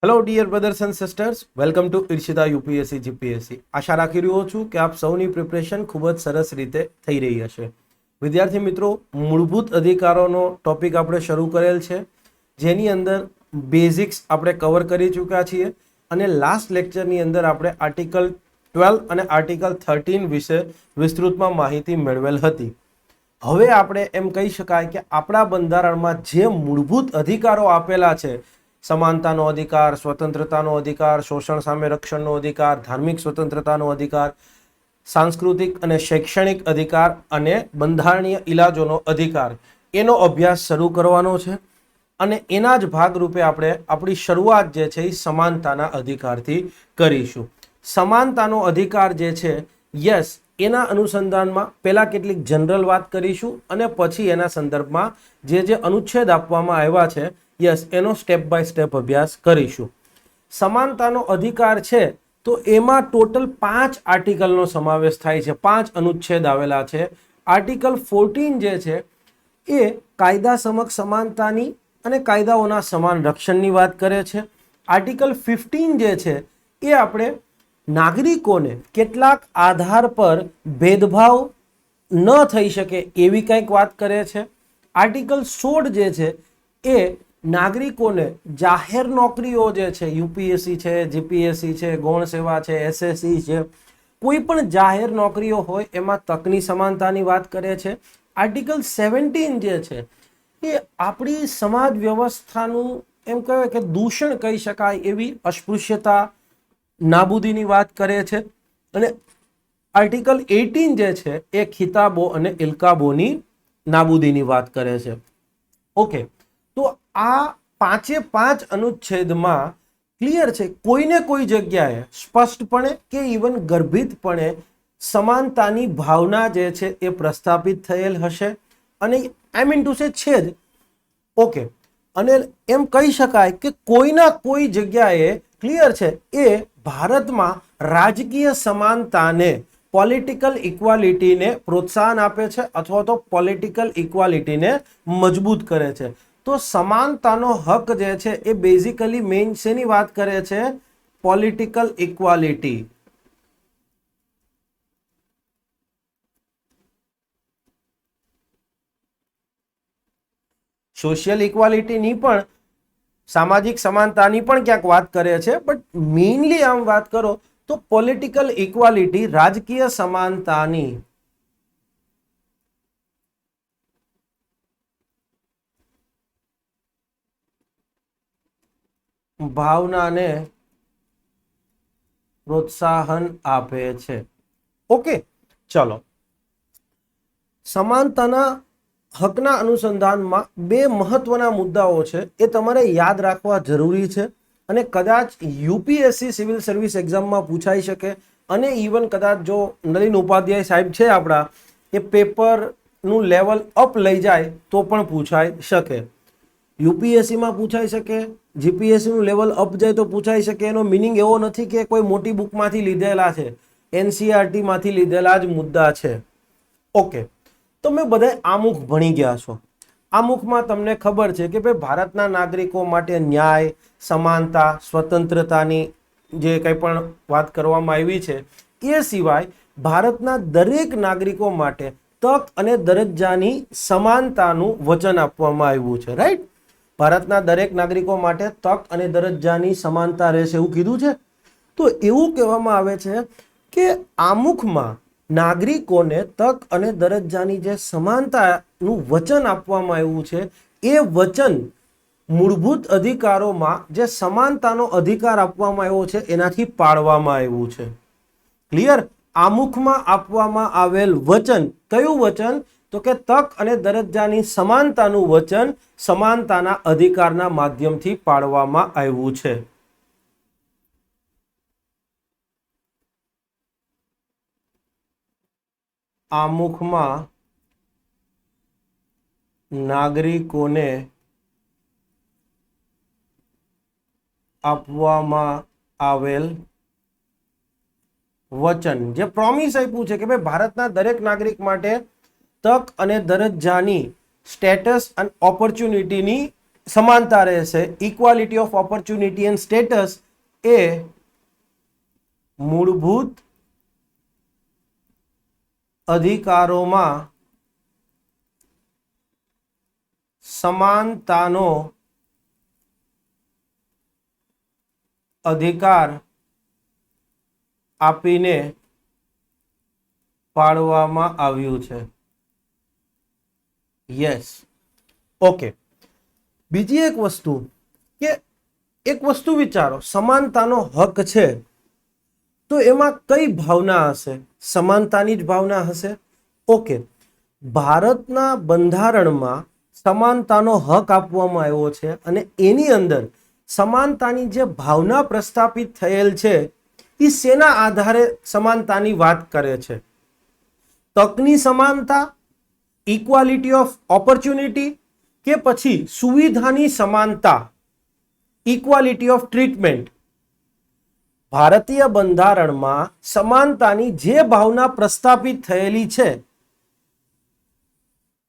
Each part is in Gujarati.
Hello dear brothers and sisters, welcome to Irshita UPSC GPSC. આશા રાખી રહ્યો છું કે આપ સૌની પ્રિપરેશન ખૂબ જ સરસ રીતે થઈ રહી હશે. વિદ્યાર્થી મિત્રો, મૂળભૂત અધિકારોનો ટોપિક આપણે શરૂ કરેલ છે, જેની અંદર બેઝિક્સ આપણે કવર કરી ચૂક્યા છીએ અને લાસ્ટ લેક્ચરની અંદર આપણે આર્ટિકલ 12 અને આર્ટિકલ 13 વિશે વિસ્તૃતમાં માહિતી મેળવેલ હતી. હવે આપણે એમ કહી શકાય કે આપણા બંધારણમાં જે મૂળભૂત અધિકારો આપેલા છે, સમાનતાનો અધિકાર, સ્વતંત્રતાનો અધિકાર, શોષણ સામે રક્ષણનો અધિકાર, ધાર્મિક સ્વતંત્રતાનો અધિકાર, સાંસ્કૃતિક અને શૈક્ષણિક અધિકાર અને બંધારણીય ઇલાજોનો અધિકાર, એનો અભ્યાસ શરૂ કરવાનો છે. અને એના જ ભાગરૂપે આપણે આપણી શરૂઆત જે છે એ સમાનતાના અધિકારથી કરીશું. સમાનતાનો અધિકાર જે છે, યસ, એના અનુસંધાનમાં પહેલા કેટલીક જનરલ વાત કરીશું અને પછી એના સંદર્ભમાં જે અનુચ્છેદ આપવામાં આવ્યા છે, યસ, એનો સ્ટેપ બાય સ્ટેપ અભ્યાસ કરીશું. સમાનતાનો અધિકાર છે તો એમાં ટોટલ 5 આર્ટિકલનો સમાવેશ થાય છે, 5 અનુચ્છેદ આવેલા છે. આર્ટિકલ 14 જે છે એ કાયદા સમક્ષ સમાનતાની અને કાયદાઓના સમાન રક્ષણની વાત કરે છે. આર્ટિકલ 15 જે છે એ આપણે નાગરિકોને કેટલાક આધાર પર ભેદભાવ ન થઈ શકે એવી કંઈક વાત કરે છે. આર્ટિકલ 16 જે છે એ નાગરિકોને જાહેર નોકરીઓ જે છે, યુપીએસસી છે, જીપીએસસી છે, ગૌણ સેવા છે, એસએસસી છે, કોઈ પણ જાહેર નોકરીઓ હોય એમાં તકની સમાનતાની વાત કરે છે. આર્ટિકલ 17 જે છે એ આપણી સમાજ વ્યવસ્થાનું એમ કહેવાય કે દૂષણ કહી શકાય એવી અસ્પૃશ્યતા નાબૂદીની વાત કરે છે. અને આર્ટિકલ 18 જે છે એ ખિતાબો અને ઇલકાબોની નાબૂદીની વાત કરે છે. ઓકે, તો આ 5 અનુચ્છેદમાં ક્લિયર છે, કોઈને કોઈ જગ્યાએ સ્પષ્ટપણે કે ઇવન ગર્ભિતપણે સમાનતાની ભાવના જે છે એ પ્રસ્થાપિત થયેલ હશે. અને આઈ મીન ટુ સે છે જ. ઓકે, અને એમ કહી શકાય કે કોઈના કોઈ જગ્યાએ ક્લિયર છે એ ભારતમાં રાજકીય સમાનતાને, પોલિટિકલ ઇક્વાલિટીને પ્રોત્સાહન આપે છે અથવા તો પોલિટિકલ ઇક્વાલિટીને મજબૂત કરે છે. તો સમાનતાનો હક જે છે એ બેઝિકલી મેઇન શેની વાત કરે છે? Political equality. સોશિયલ ઇક્વાલિટીની પણ, સામાજિક સમાનતાની પણ ક્યાંક વાત કરે છે, બટ મેઇનલી આમ વાત કરો તો પોલિટિકલ ઇક્વાલિટી, રાજકીય સમાનતાની ભાવનાને પ્રોત્સાહન આપે છે. ઓકે, ચલો. સમાનતાના હકના અનુસંધાનમાં 2 મહત્વના મુદ્દાઓ છે, એ તમારે યાદ રાખવા જરૂરી છે અને કદાચ યુપીએસસી સિવિલ સર્વિસ એક્ઝામમાં પૂછાઈ શકે. અને ઇવન કદાચ જો નલિન ઉપાધ્યાય સાહેબ છે આપણા, એ પેપરનું લેવલ અપ લઈ જાય તો પણ પૂછાઈ શકે. યુપીએસસીમાં પૂછાઈ શકે, જીપીએસસીનું લેવલ અપ જાય તો પૂછાઈ શકે. એનો મિનિંગ એવો નથી કે કોઈ મોટી બુકમાંથી લીધેલા છે, એનસીઆરટીમાંથી લીધેલા જ મુદ્દા છે. ઓકે, તો મેં બધા આમુખ ભણી ગયા છો. આમુખમાં તમને ખબર છે કે ભાઈ ભારતના નાગરિકો માટે ન્યાય, સમાનતા, સ્વતંત્રતાની જે કંઈ પણ વાત કરવામાં આવી છે, એ સિવાય ભારતના દરેક નાગરિકો માટે તક અને દરજ્જાની સમાનતાનું વચન આપવામાં આવ્યું છે. રાઈટ? ભારતના દરેક નાગરિકો માટે તક અને દરજ્જાની સમાનતા રહેશે એવું કીધું છે. તો એવું કહેવામાં આવે છે કે આમુખમાં નાગરિકોને તક અને દરજ્જાની જે સમાનતાનું વચન આપવામાં આવ્યું છે, એ વચન મૂળભૂત અધિકારોમાં જે સમાનતાનો અધિકાર આપવામાં આવ્યો છે એનાથી પાળવામાં આવ્યું છે. ક્લિયર? આમુખમાં આપવામાં આવેલ વચન, કયું વચન? તો કે તક અને દરજ્જાની સમાનતાનું વચન સમાનતાના અધિકારના માધ્યમથી પાળવામાં આવ્યું છે. આમુખમાં નાગરિકોને આપવામાં આવેલ વચન, જે પ્રોમિસ આપ્યું છે કે ભાઈ ભારતના દરેક નાગરિક માટે તક અને દરજ્જાની, સ્ટેટસ અને ઓપોર્ચ્યુનિટીની સમાનતા રહેશે, equality of opportunity and status એ મૂળભૂત અધિકારોમાં સમાનતાનો અધિકાર આપીને પાડવામાં આવ્યું છે. Yes, okay. બીજી એક વસ્તુ કે એક વસ્તુ વિચારો, સમાનતાનો હક છે તો એમાં કઈ ભાવના હશે? સમાનતાની જ ભાવના હશે. ઓકે, ભારતના બંધારણમાં સમાનતાનો હક આપવામાં આવ્યો છે અને એની અંદર સમાનતાની જે ભાવના પ્રસ્થાપિત થયેલ છે એ શેના આધારે સમાનતાની વાત કરે છે? તકની સમાનતા, ઇક્વાલિટી ઓફ ઓપોર્ચ્યુનિટી, કે પછી સુવિધાની સમાનતા, ઇક્વાલિટી ઓફ ટ્રીટમેન્ટ? ભારતીય બંધારણમાં સમાનતાની જે ભાવના પ્રસ્થાપિત થયેલી છે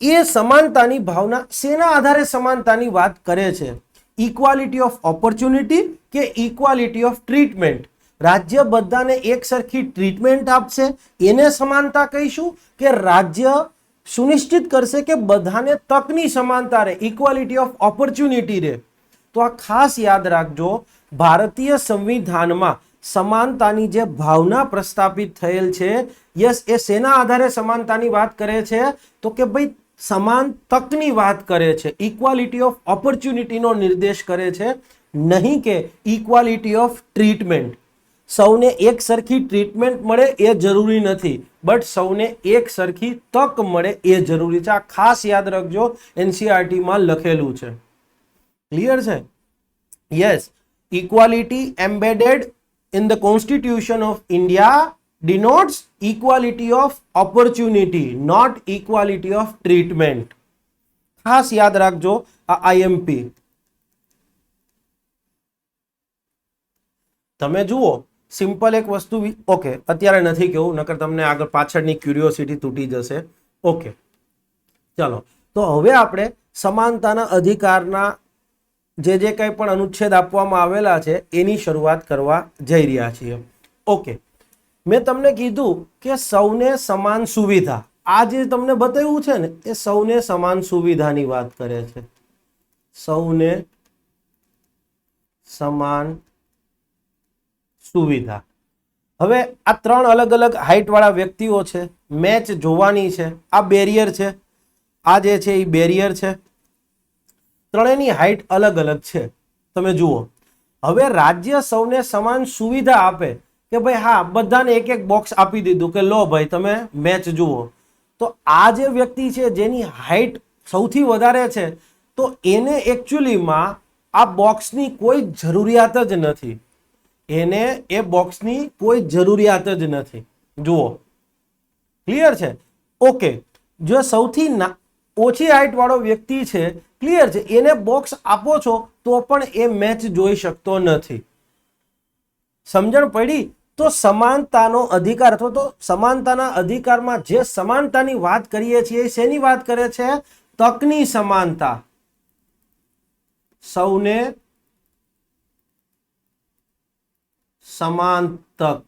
એ સમાનતાની ભાવના શેના આધારે સમાનતાની વાત કરે છે? ઇક્વાલિટી ઓફ ઓપોર્ચ્યુનિટી કે ઇક્વાલિટી ઓફ ટ્રીટમેન્ટ? રાજ્ય બધાને એક સરખી ટ્રીટમેન્ટ આપશે એને સમાનતા કહીશું, કે રાજ્ય સુનિશ્ચિત કરશે કે બધાને તકની સમાનતા રહે, ઇક્વાલિટી ઓફ ઓપોર્ચ્યુનિટી રહે? તો આ ખાસ યાદ રાખજો, ભારતીય સંવિધાનમાં સમાનતાની જે ભાવના પ્રસ્થાપિત થયેલ છે, યસ, એ શેના આધારે સમાનતાની વાત કરે છે? તો કે ભાઈ સમાન તકની વાત કરે છે, ઇક્વાલિટી ઓફ ઓપોર્ચ્યુનિટીનો નિર્દેશ કરે છે, નહીં કે ઇક્વાલિટી ઓફ ટ્રીટમેન્ટ. સૌને એક સરખી ટ્રીટમેન્ટ મળે એ જરૂરી નથી, બટ સૌને એક સરખી તક મળે એ જરૂરી છે. આ ખાસ યાદ રાખજો, એનસીઈઆરટીમાં લખેલું છે. ક્લિયર છે? Yes, equality embedded in the Constitution of India denotes equality of opportunity, not equality of treatment. ખાસ યાદ રાખજો આ આઈએમપી. તમે જુઓ, સિમ્પલ એક વસ્તુ, ઓકે, અત્યારે નથી કેવું, નકર તમને આગળ પાછળની ક્યુરિયોસિટી તૂટી જશે. ઓકે, ચાલો, તો હવે આપણે સમાનતાના અધિકારના જે કંઈ પણ અનુચ્છેદ આપવામાં આવેલા છે એની શરૂઆત કરવા જઈ રહ્યા છીએ. ઓકે, મેં તમને કીધું કે સૌને સમાન સુવિધા, આ જે તમને બતાવ્યું છે ને એ સૌને સમાન સુવિધાની વાત કરે છે. સૌને સમાન સુવિધા. હવે આ ત્રણ અલગ અલગ હાઈટ વાળા વ્યક્તિઓ છે, મેચ જોવાની છે. આ બેરિયર છે, આ જે છે એ બેરિયર છે. ત્રણેયની હાઈટ અલગ અલગ છે. તમે જુઓ, હવે રાજ્ય સૌને સમાન સુવિધા આપે કે ભાઈ હા, બધાને એક એક બોક્સ આપી દીધું કે લો ભાઈ તમે મેચ જુઓ. તો આ જે વ્યક્તિ છે જેની હાઈટ સૌથી વધારે છે, તો એને એકચ્યુઅલીમાં આ બોક્સની કોઈ જરૂરિયાત જ નથી. એને એ બોક્સની કોઈ જરૂરિયાત જ નથી. જુઓ, ક્લિયર છે? ઓકે, જો સૌથી ઓછી હાઈટ વાળો વ્યક્તિ છે, ક્લિયર છે, એને બોક્સ આપો છો તો પણ એ મેચ જોઈ શકતો નથી. સમજણ પડી? તો સમાનતાનો અધિકાર અથવા તો સમાનતાના અધિકારમાં જે સમાનતાની વાત કરીએ છીએ શેની વાત કરે છે? તકની સમાનતા. સૌને સમાન તક.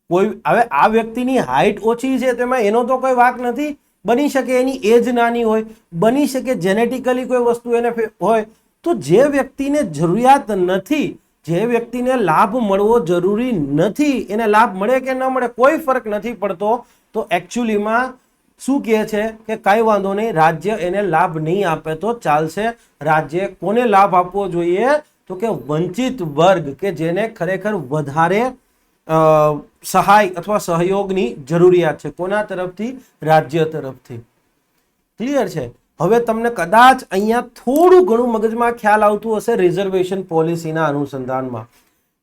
કોઈ હવે આ વ્યક્તિની હાઈટ ઓછી છે તેમાં એનો તો કોઈ વાંક નથી. બની શકે એની એજ નાની હોય, બની શકે જેનેટિકલી કોઈ વસ્તુ એને હોય. તો જે વ્યક્તિને જરૂરિયાત નથી, જે વ્યક્તિને લાભ મળવો જરૂરી નથી, એને લાભ મળે કે ન મળે કોઈ ફરક નથી પડતો. તો એકચ્યુઅલીમાં શું કહે છે કે કાંઈ વાંધો નહીં, રાજ્ય એને લાભ નહીં આપે તો ચાલશે. રાજ્ય કોને લાભ આપવો જોઈએ? તો કે વંચિત વર્ગ, કે જેને ખરેખર વધારે સહાય અથવા સહયોગની જરૂરિયાત છે. કોના તરફથી? રાજ્ય તરફથી. ક્લિયર છે? હવે તમને કદાચ અહીંયા થોડું ઘણું મગજમાં ખ્યાલ આવતું હશે રિઝર્વેશન પોલિસીના અનુસંધાનમાં,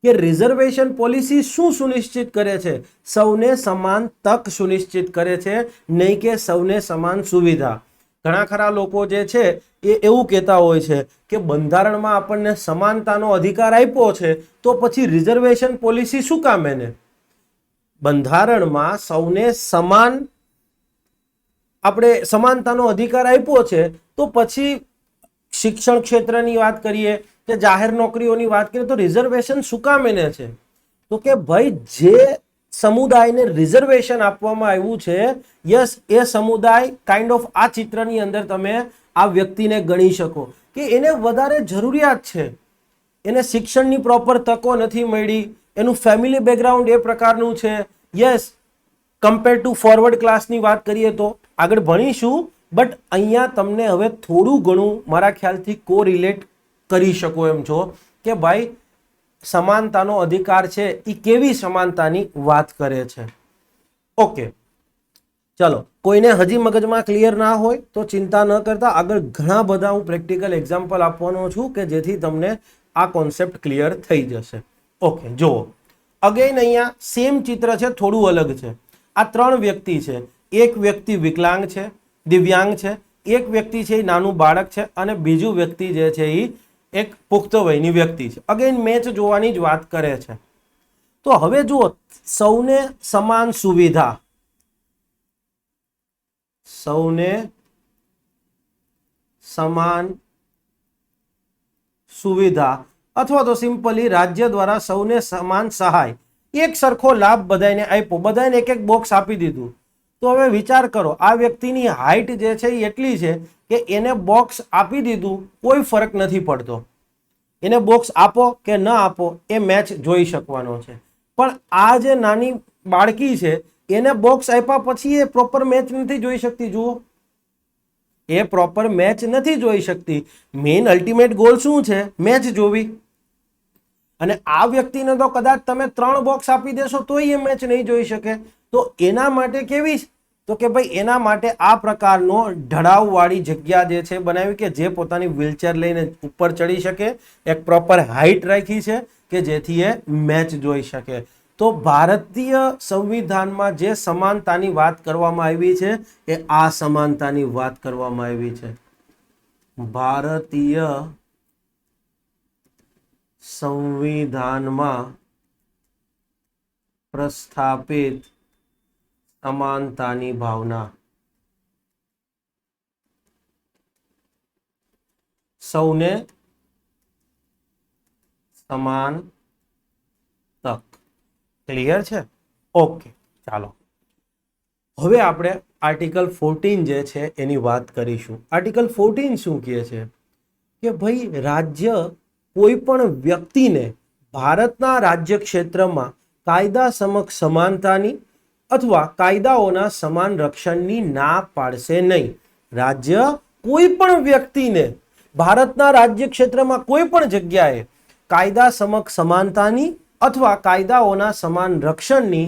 કે રિઝર્વેશન પોલિસી શું સુનિશ્ચિત કરે છે? સૌને સમાન તક સુનિશ્ચિત કરે છે, નહીં કે સૌને સમાન સુવિધા. ઘણા ખરા લોકો જે છે એ એવું કહેતા હોય છે કે બંધારણમાં આપણને સમાનતાનો અધિકાર આપ્યો છે તો પછી રિઝર્વેશન પોલિસી શું કામ? એને બંધારણમાં સૌને સમાન આપણે સમાનતાનો અધિકાર આપ્યો છે તો પછી શિક્ષણ ક્ષેત્રની વાત કરીએ કે જાહેર નોકરીઓની વાત કરીએ તો રિઝર્વેશન શું કામ એને છે? તો કે ભાઈ જે સમુદાયને રિઝર્વેશન આપવામાં આવ્યું છે, યસ, એ સમુદાય કાઇન્ડ ઓફ આ ચિત્રની અંદર તમે આ વ્યક્તિને ગણી શકો કે એને વધારે જરૂરિયાત છે, એને શિક્ષણની પ્રોપર તકો નથી મળી, એનું ફેમિલી બેકગ્રાઉન્ડ એ પ્રકારનું છે, યસ, કમ્પેર ટુ ફોરવર્ડ ક્લાસની વાત કરીએ તો આગળ ભણીશું, બટ અહીંયા તમને હવે થોડું ઘણું મારા ખ્યાલથી કોરિલેટ કરી શકો એમ છો કે ભાઈ સમાનતાનો અધિકાર છે એ કેવી સમાનતાની વાત કરે છે. ઓકે, ચલો, કોઈને હજી મગજમાં ક્લિયર ના હોય તો ચિંતા ન કરતા, આગળ ઘણા બધા હું પ્રેક્ટિકલ એક્ઝામ્પલ આપવાનો છું કે જેથી તમને આ કોન્સેપ્ટ ક્લિયર થઈ જશે. ઓકે, જુઓ, અગેન અહીંયા સેમ ચિત્ર છે, થોડું અલગ છે. આ ત્રણ વ્યક્તિ છે, એક વ્યક્તિ વિકલાંગ છે, દિવ્યાંગ છે, એક વ્યક્તિ છે એ નાનું બાળક છે, અને બીજું વ્યક્તિ જે છે એ એક પુખ્ત વયની વ્યક્તિ છે. અગેન મેચ જોવાની જ વાત કરે છે. તો હવે જુઓ, સૌને સમાન સુવિધા, સૌને સમાન સુવિધા અથવા તો સિમ્પલી રાજ્ય દ્વારા સૌને સમાન સહાય, એક સરખો લાભ બધાને આપ્યો, બધાને એક એક બોક્સ આપી દીધું. તો હવે વિચાર કરો, આ વ્યક્તિની હાઈટ જે છે એ એટલી છે કે એને બોક્સ આપી દીધું, કોઈ ફરક નથી પડતો. એને બોક્સ આપો કે ન આપો એ મેચ જોઈ શકવાનો છે. પણ આ જે નાની બાળકી છે એને બોક્સ આપ્યા પછી એ પ્રોપર મેચ નથી જોઈ શકતી. જુઓ, એ પ્રોપર મેચ નથી જોઈ શકતી. મેઇન અલ્ટિમેટ ગોલ શું છે? મેચ જોવી. અને આ વ્યક્તિને તો કદાચ તમે 3 બોક્સ આપી દેશો તોય એ મેચ નહીં જોઈ શકે. તો એના માટે કેવી? તો કે ભાઈ એના માટે આ પ્રકારનો ઢળાવવાળી જગ્યા જે છે બનાવી કે જે પોતાની વ્હીલચેર લઈને ઉપર ચડી શકે, એક પ્રોપર હાઈટ રાખી છે કે જેથી એ મેચ જોઈ શકે. તો ભારતીય સંવિધાનમાં જે સમાનતાની વાત કરવામાં આવી છે એ આ સમાનતાની વાત કરવામાં આવી છે. ભારતીય સંવિધાનમાં પ્રસ્થાપિત સમાનતાની ભાવના, સૌને સમાન તક. ક્લિયર છે? ઓકે, ચાલો હવે આપણે આર્ટિકલ 14 જે છે એની વાત કરીશું. આર્ટિકલ 14 શું કહે છે કે ભાઈ રાજ્ય કોઈ પણ વ્યક્તિને ભારતના રાજ્ય ક્ષેત્રમાં કાયદા સમક્ષ સમાનતાની અથવા કાયદાઓના સમાન રક્ષણની ના પાડશે નહીં. રાજ્ય કોઈ પણ વ્યક્તિને ભારતના રાજ્ય ક્ષેત્રમાં કોઈ પણ જગ્યાએ કાયદા સમક્ષ સમાનતાની અથવા કાયદાઓના સમાન રક્ષણની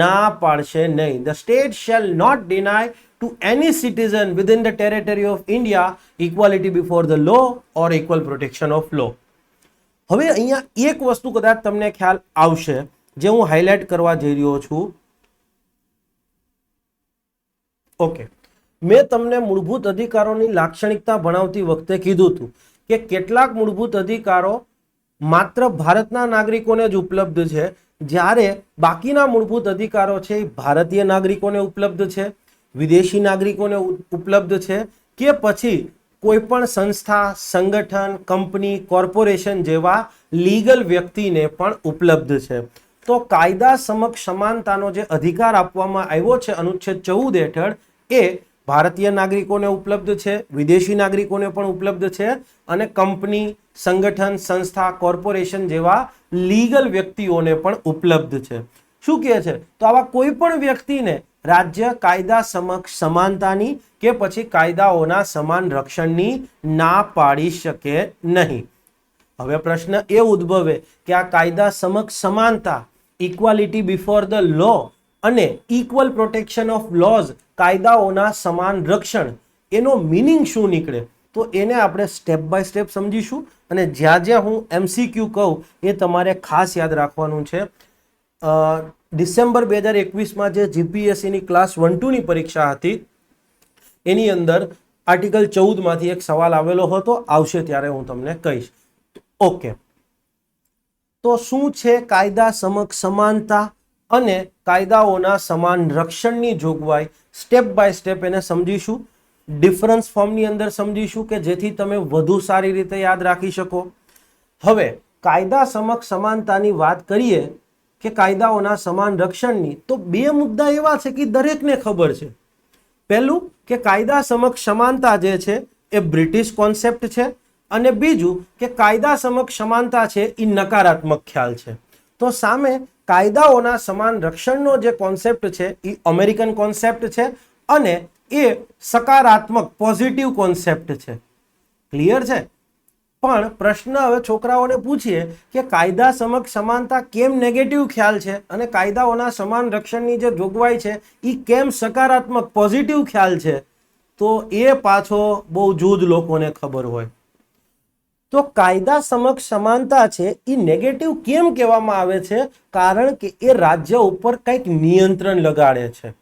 ના પાડશે નહીં. The state shall not deny to any citizen within the territory of India equality before the law or equal protection of law. હવે અહીંયા એક વસ્તુ કદાચ તમને ખ્યાલ આવશે જે હું હાઇલાઇટ કરવા જઈ રહ્યો છું. ઓકે, મેં તમને મૂળભૂત અધિકારોની લાક્ષણિકતા ભણાવતી વખતે કીધું હતું કે કેટલાક મૂળભૂત અધિકારો માત્ર ભારતના નાગરિકોને જ ઉપલબ્ધ છે, જ્યારે બાકીના મૂળભૂત અધિકારો છે એ ભારતીય નાગરિકોને ઉપલબ્ધ છે, વિદેશી નાગરિકોને ઉપલબ્ધ છે, કે પછી કોઈ પણ સંસ્થા, સંગઠન, કંપની, કોર્પોરેશન જેવા લીગલ વ્યક્તિને પણ ઉપલબ્ધ છે. તો કાયદા સમક્ષ સમાનતાનો જે અધિકાર આપવામાં આવ્યો છે અનુચ્છેદ 14 હેઠળ એ ભારતીય નાગરિકોને ઉપલબ્ધ છે, વિદેશી નાગરિકોને પણ ઉપલબ્ધ છે, અને કંપની, સંગઠન, સંસ્થા, કોર્પોરેશન જેવા લીગલ વ્યક્તિઓને પણ ઉપલબ્ધ છે. શું કહે છે? તો આવા કોઈ પણ વ્યક્તિને રાજ્ય કાયદા સમક્ષ સમાનતાની કે પછી કાયદાઓના સમાન રક્ષણની ના પાડી શકે નહીં. હવે પ્રશ્ન એ ઉદ્ભવે કે આ કાયદા સમક્ષ સમાનતા, ઇક્વાલિટી બિફોર ધ લો અને ઇક્વલ પ્રોટેક્શન ઓફ લોઝ, કાયદાઓના સમાન રક્ષણ, એનો મિનિંગ શું નીકળે? તો એને આપણે સ્ટેપ બાય સ્ટેપ સમજીશું. અને જ્યાં જ્યાં હું MCQ કહું એ તમારે ખાસ યાદ રાખવાનું છે. ડિસેમ્બર 2021માં જે GPSCની ક્લાસ 1-2ની પરીક્ષા હતી એની અંદર આર્ટિકલ 14માંથી એક સવાલ આવેલો હતો, આવશે ત્યારે હું તમને કહીશ. ઓકે, તો શું છે કાયદા સમક્ષ સમાનતા અને કાયદાઓના સમાન રક્ષણની જોગવાઈ? સ્ટેપ બાય સ્ટેપ એને સમજીશું. ડિફરન્સ ફોર્મની અંદર સમજીશું કે જેથી તમે વધુ સારી રીતે યાદ રાખી શકો. હવે કાયદા સમક્ષ સમાનતાની વાત કરીએ કે કાયદાઓના સમાન રક્ષણની, તો બે મુદ્દા એવા છે કે દરેકને ખબર છે. પહેલું કે કાયદા સમક્ષ સમાનતા જે છે એ બ્રિટિશ કોન્સેપ્ટ છે, અને બીજું કે કાયદા સમક્ષ સમાનતા છે એ નકારાત્મક ખ્યાલ છે. તો સામે કાયદાઓના સમાન રક્ષણનો જે કોન્સેપ્ટ છે એ અમેરિકન કોન્સેપ્ટ છે અને એ સકારાત્મક પોઝિટિવ કોન્સેપ્ટ છે. ક્લિયર છે? પણ પ્રશ્ન હવે છોકરાઓને પૂછીએ કે કાયદા સમક્ષ સમાનતા કેમ નેગેટિવ ખ્યાલ છે અને કાયદાઓના સમાન રક્ષણની જે જોગવાઈ છે એ કેમ સકારાત્મક પોઝિટિવ ખ્યાલ છે, તો એ પાછો બહુ જૂજ લોકોને ખબર હોય. તો કાયદા સમક્ષ સમાનતા છે એ નેગેટિવ કેમ કહેવામાં આવે છે? કારણ કે એ રાજ્ય ઉપર કંઈક નિયંત્રણ લગાડે છે.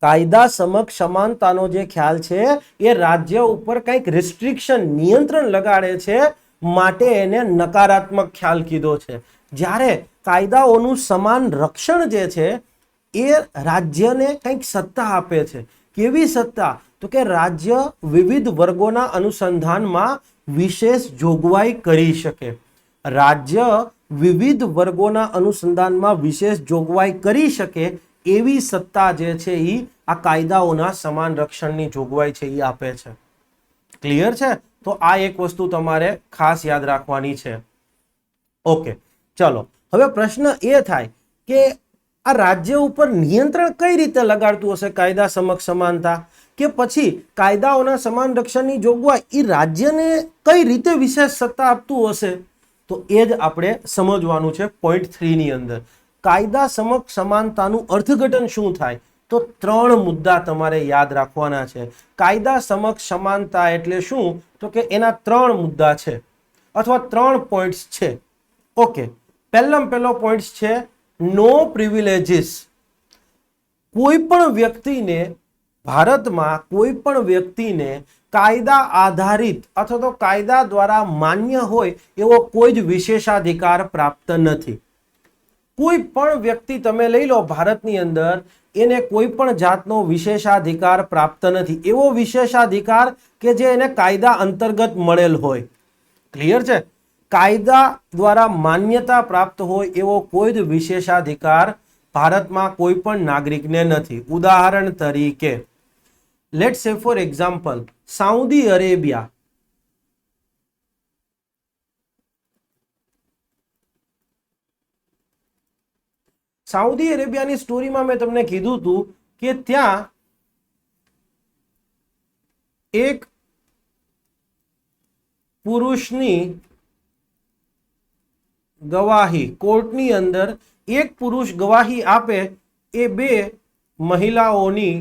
કાયદા સમક્ષ સમાનતાનો જે ખ્યાલ છે એ રાજ્ય ઉપર કંઈક રિસ્ટ્રિક્શન, નિયંત્રણ લગાડે છે, માટે એને નકારાત્મક ખ્યાલ કીધો છે. જ્યારે કાયદાઓનું સમાન રક્ષણ જે છે એ રાજ્યને કંઈક સત્તા આપે છે. કેવી સત્તા? તો કે રાજ્ય વિવિધ વર્ગોના અનુસંધાનમાં વિશેષ જોગવાઈ કરી શકે. રાજ્ય વિવિધ વર્ગોના અનુસંધાનમાં વિશેષ જોગવાઈ કરી શકે એવી સત્તા જે છે એ આ કાયદાઓના સમાન રક્ષણની જોગવાઈ છે એ આપે છે. ક્લિયર છે? તો આ એક વસ્તુ તમારે ખાસ યાદ રાખવાની છે. ઓકે, ચલો હવે પ્રશ્ન એ થાય કે આ રાજ્ય ઉપર નિયંત્રણ કઈ રીતે લગાડતું હશે કાયદા સમક્ષ સમાનતા, કે પછી કાયદાઓના સમાન રક્ષણની જોગવાઈ એ રાજ્યને કઈ રીતે વિશેષ સત્તા આપતું હશે? તો એ જ આપણે સમજવાનું છે પોઈન્ટ 3 ની અંદર. કાયદા સમક્ષ સમાનતાનું અર્થઘટન શું થાય? તો 3 મુદ્દા તમારે યાદ રાખવાના છે. કાયદા સમક્ષ સમાનતા એટલે શું? તો કે એના 3 મુદ્દા છે અથવા 3 પોઈન્ટ્સ છે. ઓકે, પહેલો પોઈન્ટ છે નો પ્રિવિલેજીસ. કોઈ પણ વ્યક્તિને ભારતમાં કોઈ પણ વ્યક્તિને કાયદા આધારિત અથવા તો કાયદા દ્વારા માન્ય હોય એવો કોઈ જ વિશેષાધિકાર પ્રાપ્ત નથી. કોઈ પણ વ્યક્તિ તમે લઈ લો ભારતની અંદર, એને કોઈ પણ જાતનો વિશેષાધિકાર પ્રાપ્ત નથી. એવો વિશેષાધિકાર કે જે એને કાયદા અંતર્ગત મળેલ હોય. ક્લિયર છે? કાયદા દ્વારા માન્યતા પ્રાપ્ત હોય એવો કોઈ જ વિશેષાધિકાર ભારતમાં કોઈ પણ નાગરિકને નથી. ઉદાહરણ તરીકે, let's say for example, Saudi Arabia. Saudi અરેબિયાની સ્ટોરીમાં મેં તમને કીધું હતું કે ત્યાં એક પુરુષની ગવાહી, કોર્ટની અંદર એક પુરુષ ગવાહી આપે એ 2 મહિલાઓની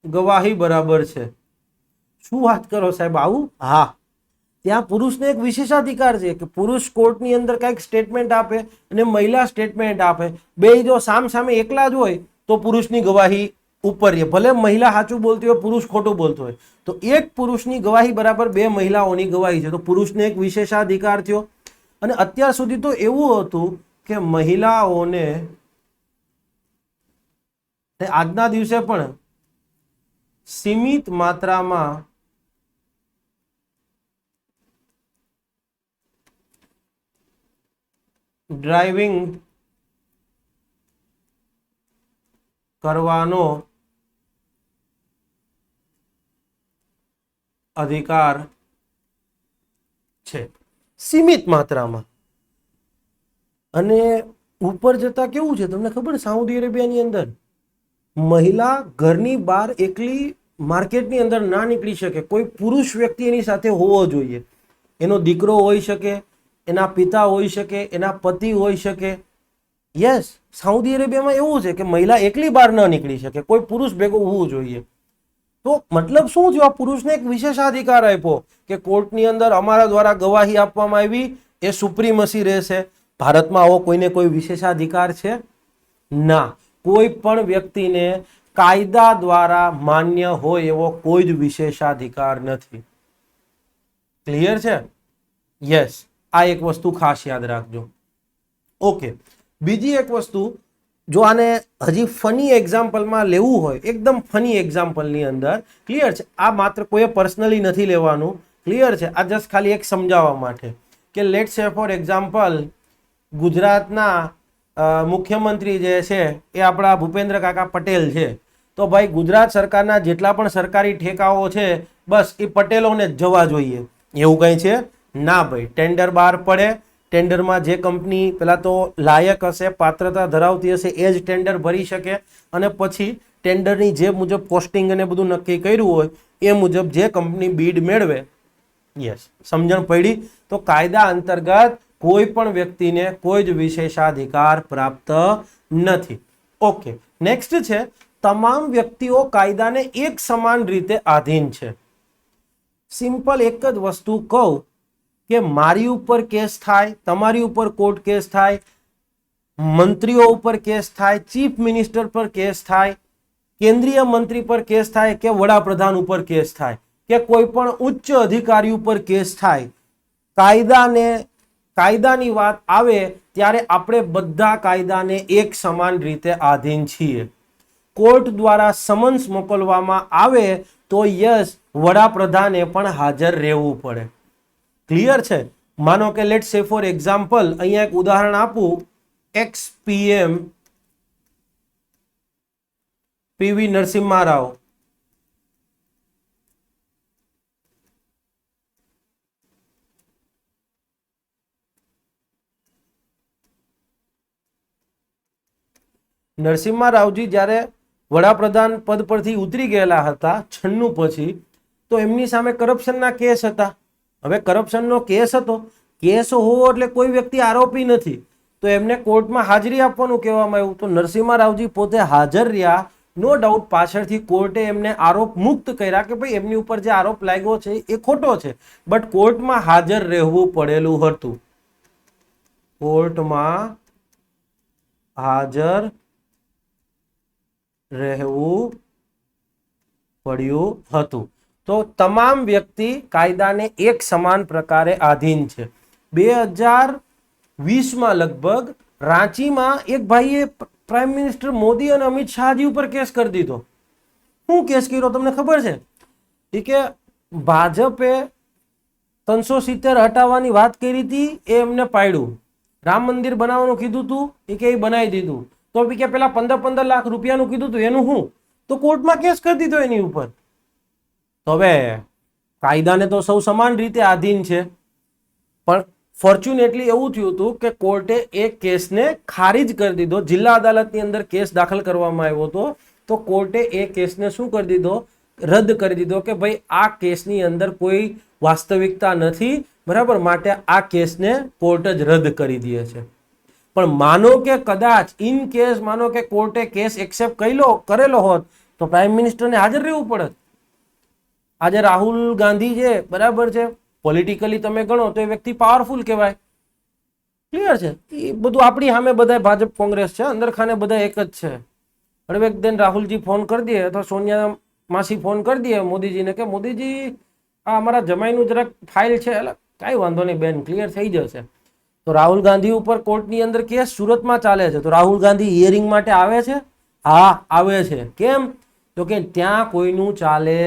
ગવાહી બરાબર છે. શું વાત કરો સાહેબ, આવું? હા, ત્યાં પુરુષને એક વિશેષાધિકાર છે કે પુરુષ કોર્ટની અંદર કંઈક સ્ટેટમેન્ટ આપે અને મહિલા સ્ટેટમેન્ટ આપે. બે જો સામે એકલા જ હોય તો પુરુષની ગવાહી ઉપર રહે. ભલે મહિલા સાચું બોલતી હોય, પુરુષ ખોટું બોલતો હોય, તો એક પુરુષની ગવાહી બરાબર 2 મહિલાઓની ગવાહી છે. તો પુરુષને એક વિશેષાધિકાર થયો. અને અત્યાર સુધી તો એવું હતું કે મહિલાઓને આજના દિવસે પણ સીમિત માત્રામાં ડ્રાઇવિંગ કરવાનો અધિકાર છે, સીમિત માત્રામાં. અને ઉપર જતા કેવું છે તમને ખબર? સાઉદી અરેબિયાની અંદર મહિલા ઘરની બહાર એકલી માર્કેટની અંદર ના નીકળી શકે. કોઈ પુરુષ વ્યક્તિ એની સાથે હોવો જોઈએ. એનો દીકરો હોઈ શકે, એના પિતા હોઈ શકે, એના પતિ હોઈ શકે. યસ, સાઉદી અરેબિયામાં એવું છે કે મહિલા એકલી બહાર ન નીકળી શકે, કોઈ પુરુષ ભેગું હોવું જોઈએ. તો મતલબ શું થયું? આ પુરુષને એક વિશેષાધિકાર આપ્યો કે કોર્ટની અંદર અમારા દ્વારા ગવાહી આપવામાં આવી, એ સુપ્રીમસી રહેશે. ભારતમાં આવો કોઈને કોઈ વિશેષાધિકાર છે? ના. કોઈ પણ વ્યક્તિને કાયદા દ્વારા માન્ય હોય એવો કોઈ જ વિશેષાધિકાર નથી. ક્લિયર છે? યસ, આ એક વસ્તુ ખાસ યાદ રાખજો. ઓકે, બીજી એક વસ્તુ જો આને હજી ફની એક્ઝામ્પલમાં લેવું હોય, એકદમ ફની એક્ઝામ્પલની અંદર, ક્લિયર છે, આ માત્ર કોઈએ પર્સનલી નથી લેવાનું, ક્લિયર છે, આ જસ્ટ ખાલી એક સમજાવવા માટે કે લેટ સે ફોર એક્ઝામ્પલ ગુજરાતના મુખ્યમંત્રી જે છે એ આપણા ભૂપેન્દ્ર કાકા પટેલ છે, તો ભાઈ ગુજરાત સરકારના જેટલા પણ સરકારી ઠેકાઓ છે બસ એ પટેલોને જ જવા જોઈએ, એવું કંઈ છે ના ભાઈ. ટેન્ડર બહાર પડે, ટેન્ડરમાં જે કંપની પહેલાં તો લાયક હશે, પાત્રતા ધરાવતી હશે એ જ ટેન્ડર ભરી શકે, અને પછી ટેન્ડરની જે મુજબ કોસ્ટિંગ અને બધું નક્કી કર્યું હોય એ મુજબ જે કંપની બીડ મેળવે. યસ, સમજણ પડી? તો કાયદા અંતર્ગત કોઈ પણ વ્યક્તિને કોઈ જ વિશેષાધિકાર પ્રાપ્ત નથી. ઓકે, નેક્સ્ટ છે તમામ વ્યક્તિઓ કાયદાને એક સમાન રીતે આધીન છે. સિમ્પલ એક જ વસ્તુ કહું કે મારી ઉપર કેસ થાય, તમારી ઉપર કોર્ટ કેસ થાય, મંત્રીઓ ઉપર કેસ થાય, ચીફ મિનિસ્ટર પર કેસ થાય, કેન્દ્રીય મંત્રી પર કેસ થાય, કે વડાપ્રધાન ઉપર કેસ થાય, કે કોઈ પણ ઉચ્ચ અધિકારી ઉપર કેસ થાય, કાયદાની વાત આવે ત્યારે આપણે બધા કાયદાને એક સમાન રીતે આધીન છીએ. કોર્ટ દ્વારા સમન્સ મોકલવામાં આવે તો યસ, વડાપ્રધાને પણ હાજર રહેવું પડે. ક્લિયર છે? માનો કે લેટ સે ફોર એક્ઝામ્પલ અહીંયા એક ઉદાહરણ આપું, x PM PV Narasimha Rao Narasimha Ravji જ્યારે વડાપ્રધાન પદ પરથી ઉતરી ગયેલા હતા 96 પછી, તો એમની સામે કરપ્શનના કેસ હતા. હવે કરપ્શનનો કેસ હતો, કેસ હોવો એટલે કોઈ વ્યક્તિ આરોપી નથી, તો એમને કોર્ટમાં હાજરી આપવાનું કહેવામાં આવ્યું. તો નરસિમ્હા રાવજી પોતે હાજર રહ્યા, નો ડાઉટ પાછળથી કોર્ટે એમને આરોપ મુક્ત કર્યા કે ભાઈ એમની ઉપર જે આરોપ લાગ્યો છે એ ખોટો છે, બટ કોર્ટમાં હાજર રહેવું પડેલું હતું. કોર્ટમાં હાજર રહેવું પડ્યું હતું. તો તમામ વ્યક્તિ કાયદાને એક સમાન પ્રકારે આધીન છે. 2020માં લગભગ રાંચીમાં એક ભાઈએ પ્રાઇમ મિનિસ્ટર મોદી અને અમિત શાહજી ઉપર કેસ કરી દીધો. શું કેસ કર્યો તમને ખબર છે? એ કે ભાજપે 370 હટાવવાની વાત કરી હતી, એ એમને પાડ્યું. રામ મંદિર બનાવવાનું કીધું હતું, એ કે બનાવી દીધું. તો બી કે પેલા 15 લાખ રૂપિયાનું કીધું હતું એનું શું? તો કોર્ટમાં કેસ કરી દીધો એની ઉપર. તો હવે કાયદાને તો સૌ સમાન રીતે આધીન છે, પણ ફોર્ચ્યુનેટલી એવું થયું હતું કે કોર્ટે એ કેસને ખારીજ કરી દીધો. જિલ્લા અદાલતની અંદર કેસ દાખલ કરવામાં આવ્યો હતો, તો કોર્ટે એ કેસને શું કરી દીધો? રદ કરી દીધો કે ભાઈ આ કેસની અંદર કોઈ વાસ્તવિકતા નથી, બરાબર, માટે આ કેસને કોર્ટ જ રદ કરી દે છે. પણ માનો કે કદાચ ઇન કેસ માનો કે કોર્ટે કેસ એક્સેપ્ટ કરેલો હોત તો પ્રાઇમ મિનિસ્ટરને હાજર રહેવું પડે. આજે રાહુલ ગાંધી છે, બરાબર છે, પોલિટિકલી તમે ગણો તો એ વ્યક્તિ પાવરફુલ કહેવાય. ક્લિયર છે? એ બધું આપણી સામે બધા ભાજપ કોંગ્રેસ છે, અંદર ખાને બધા એક જ છે. હવે એકદમ રાહુલજી ફોન કરી દે અથવા સોનિયા માસી ફોન કરી દે મોદીજીને કે મોદીજી આ અમારા જમાઈનું જરાક ફાઇલ છે, એટલે કાંઈ વાંધો નહીં બેન, ક્લિયર થઈ જશે. તો રાહુલ ગાંધી ઉપર કોર્ટની અંદર કેસ સુરતમાં ચાલે છે, તો રાહુલ ગાંધી હિયરિંગ માટે આવે છે? હા, આવે છે. કેમ? તો કે ત્યાં કોઈનું ચાલે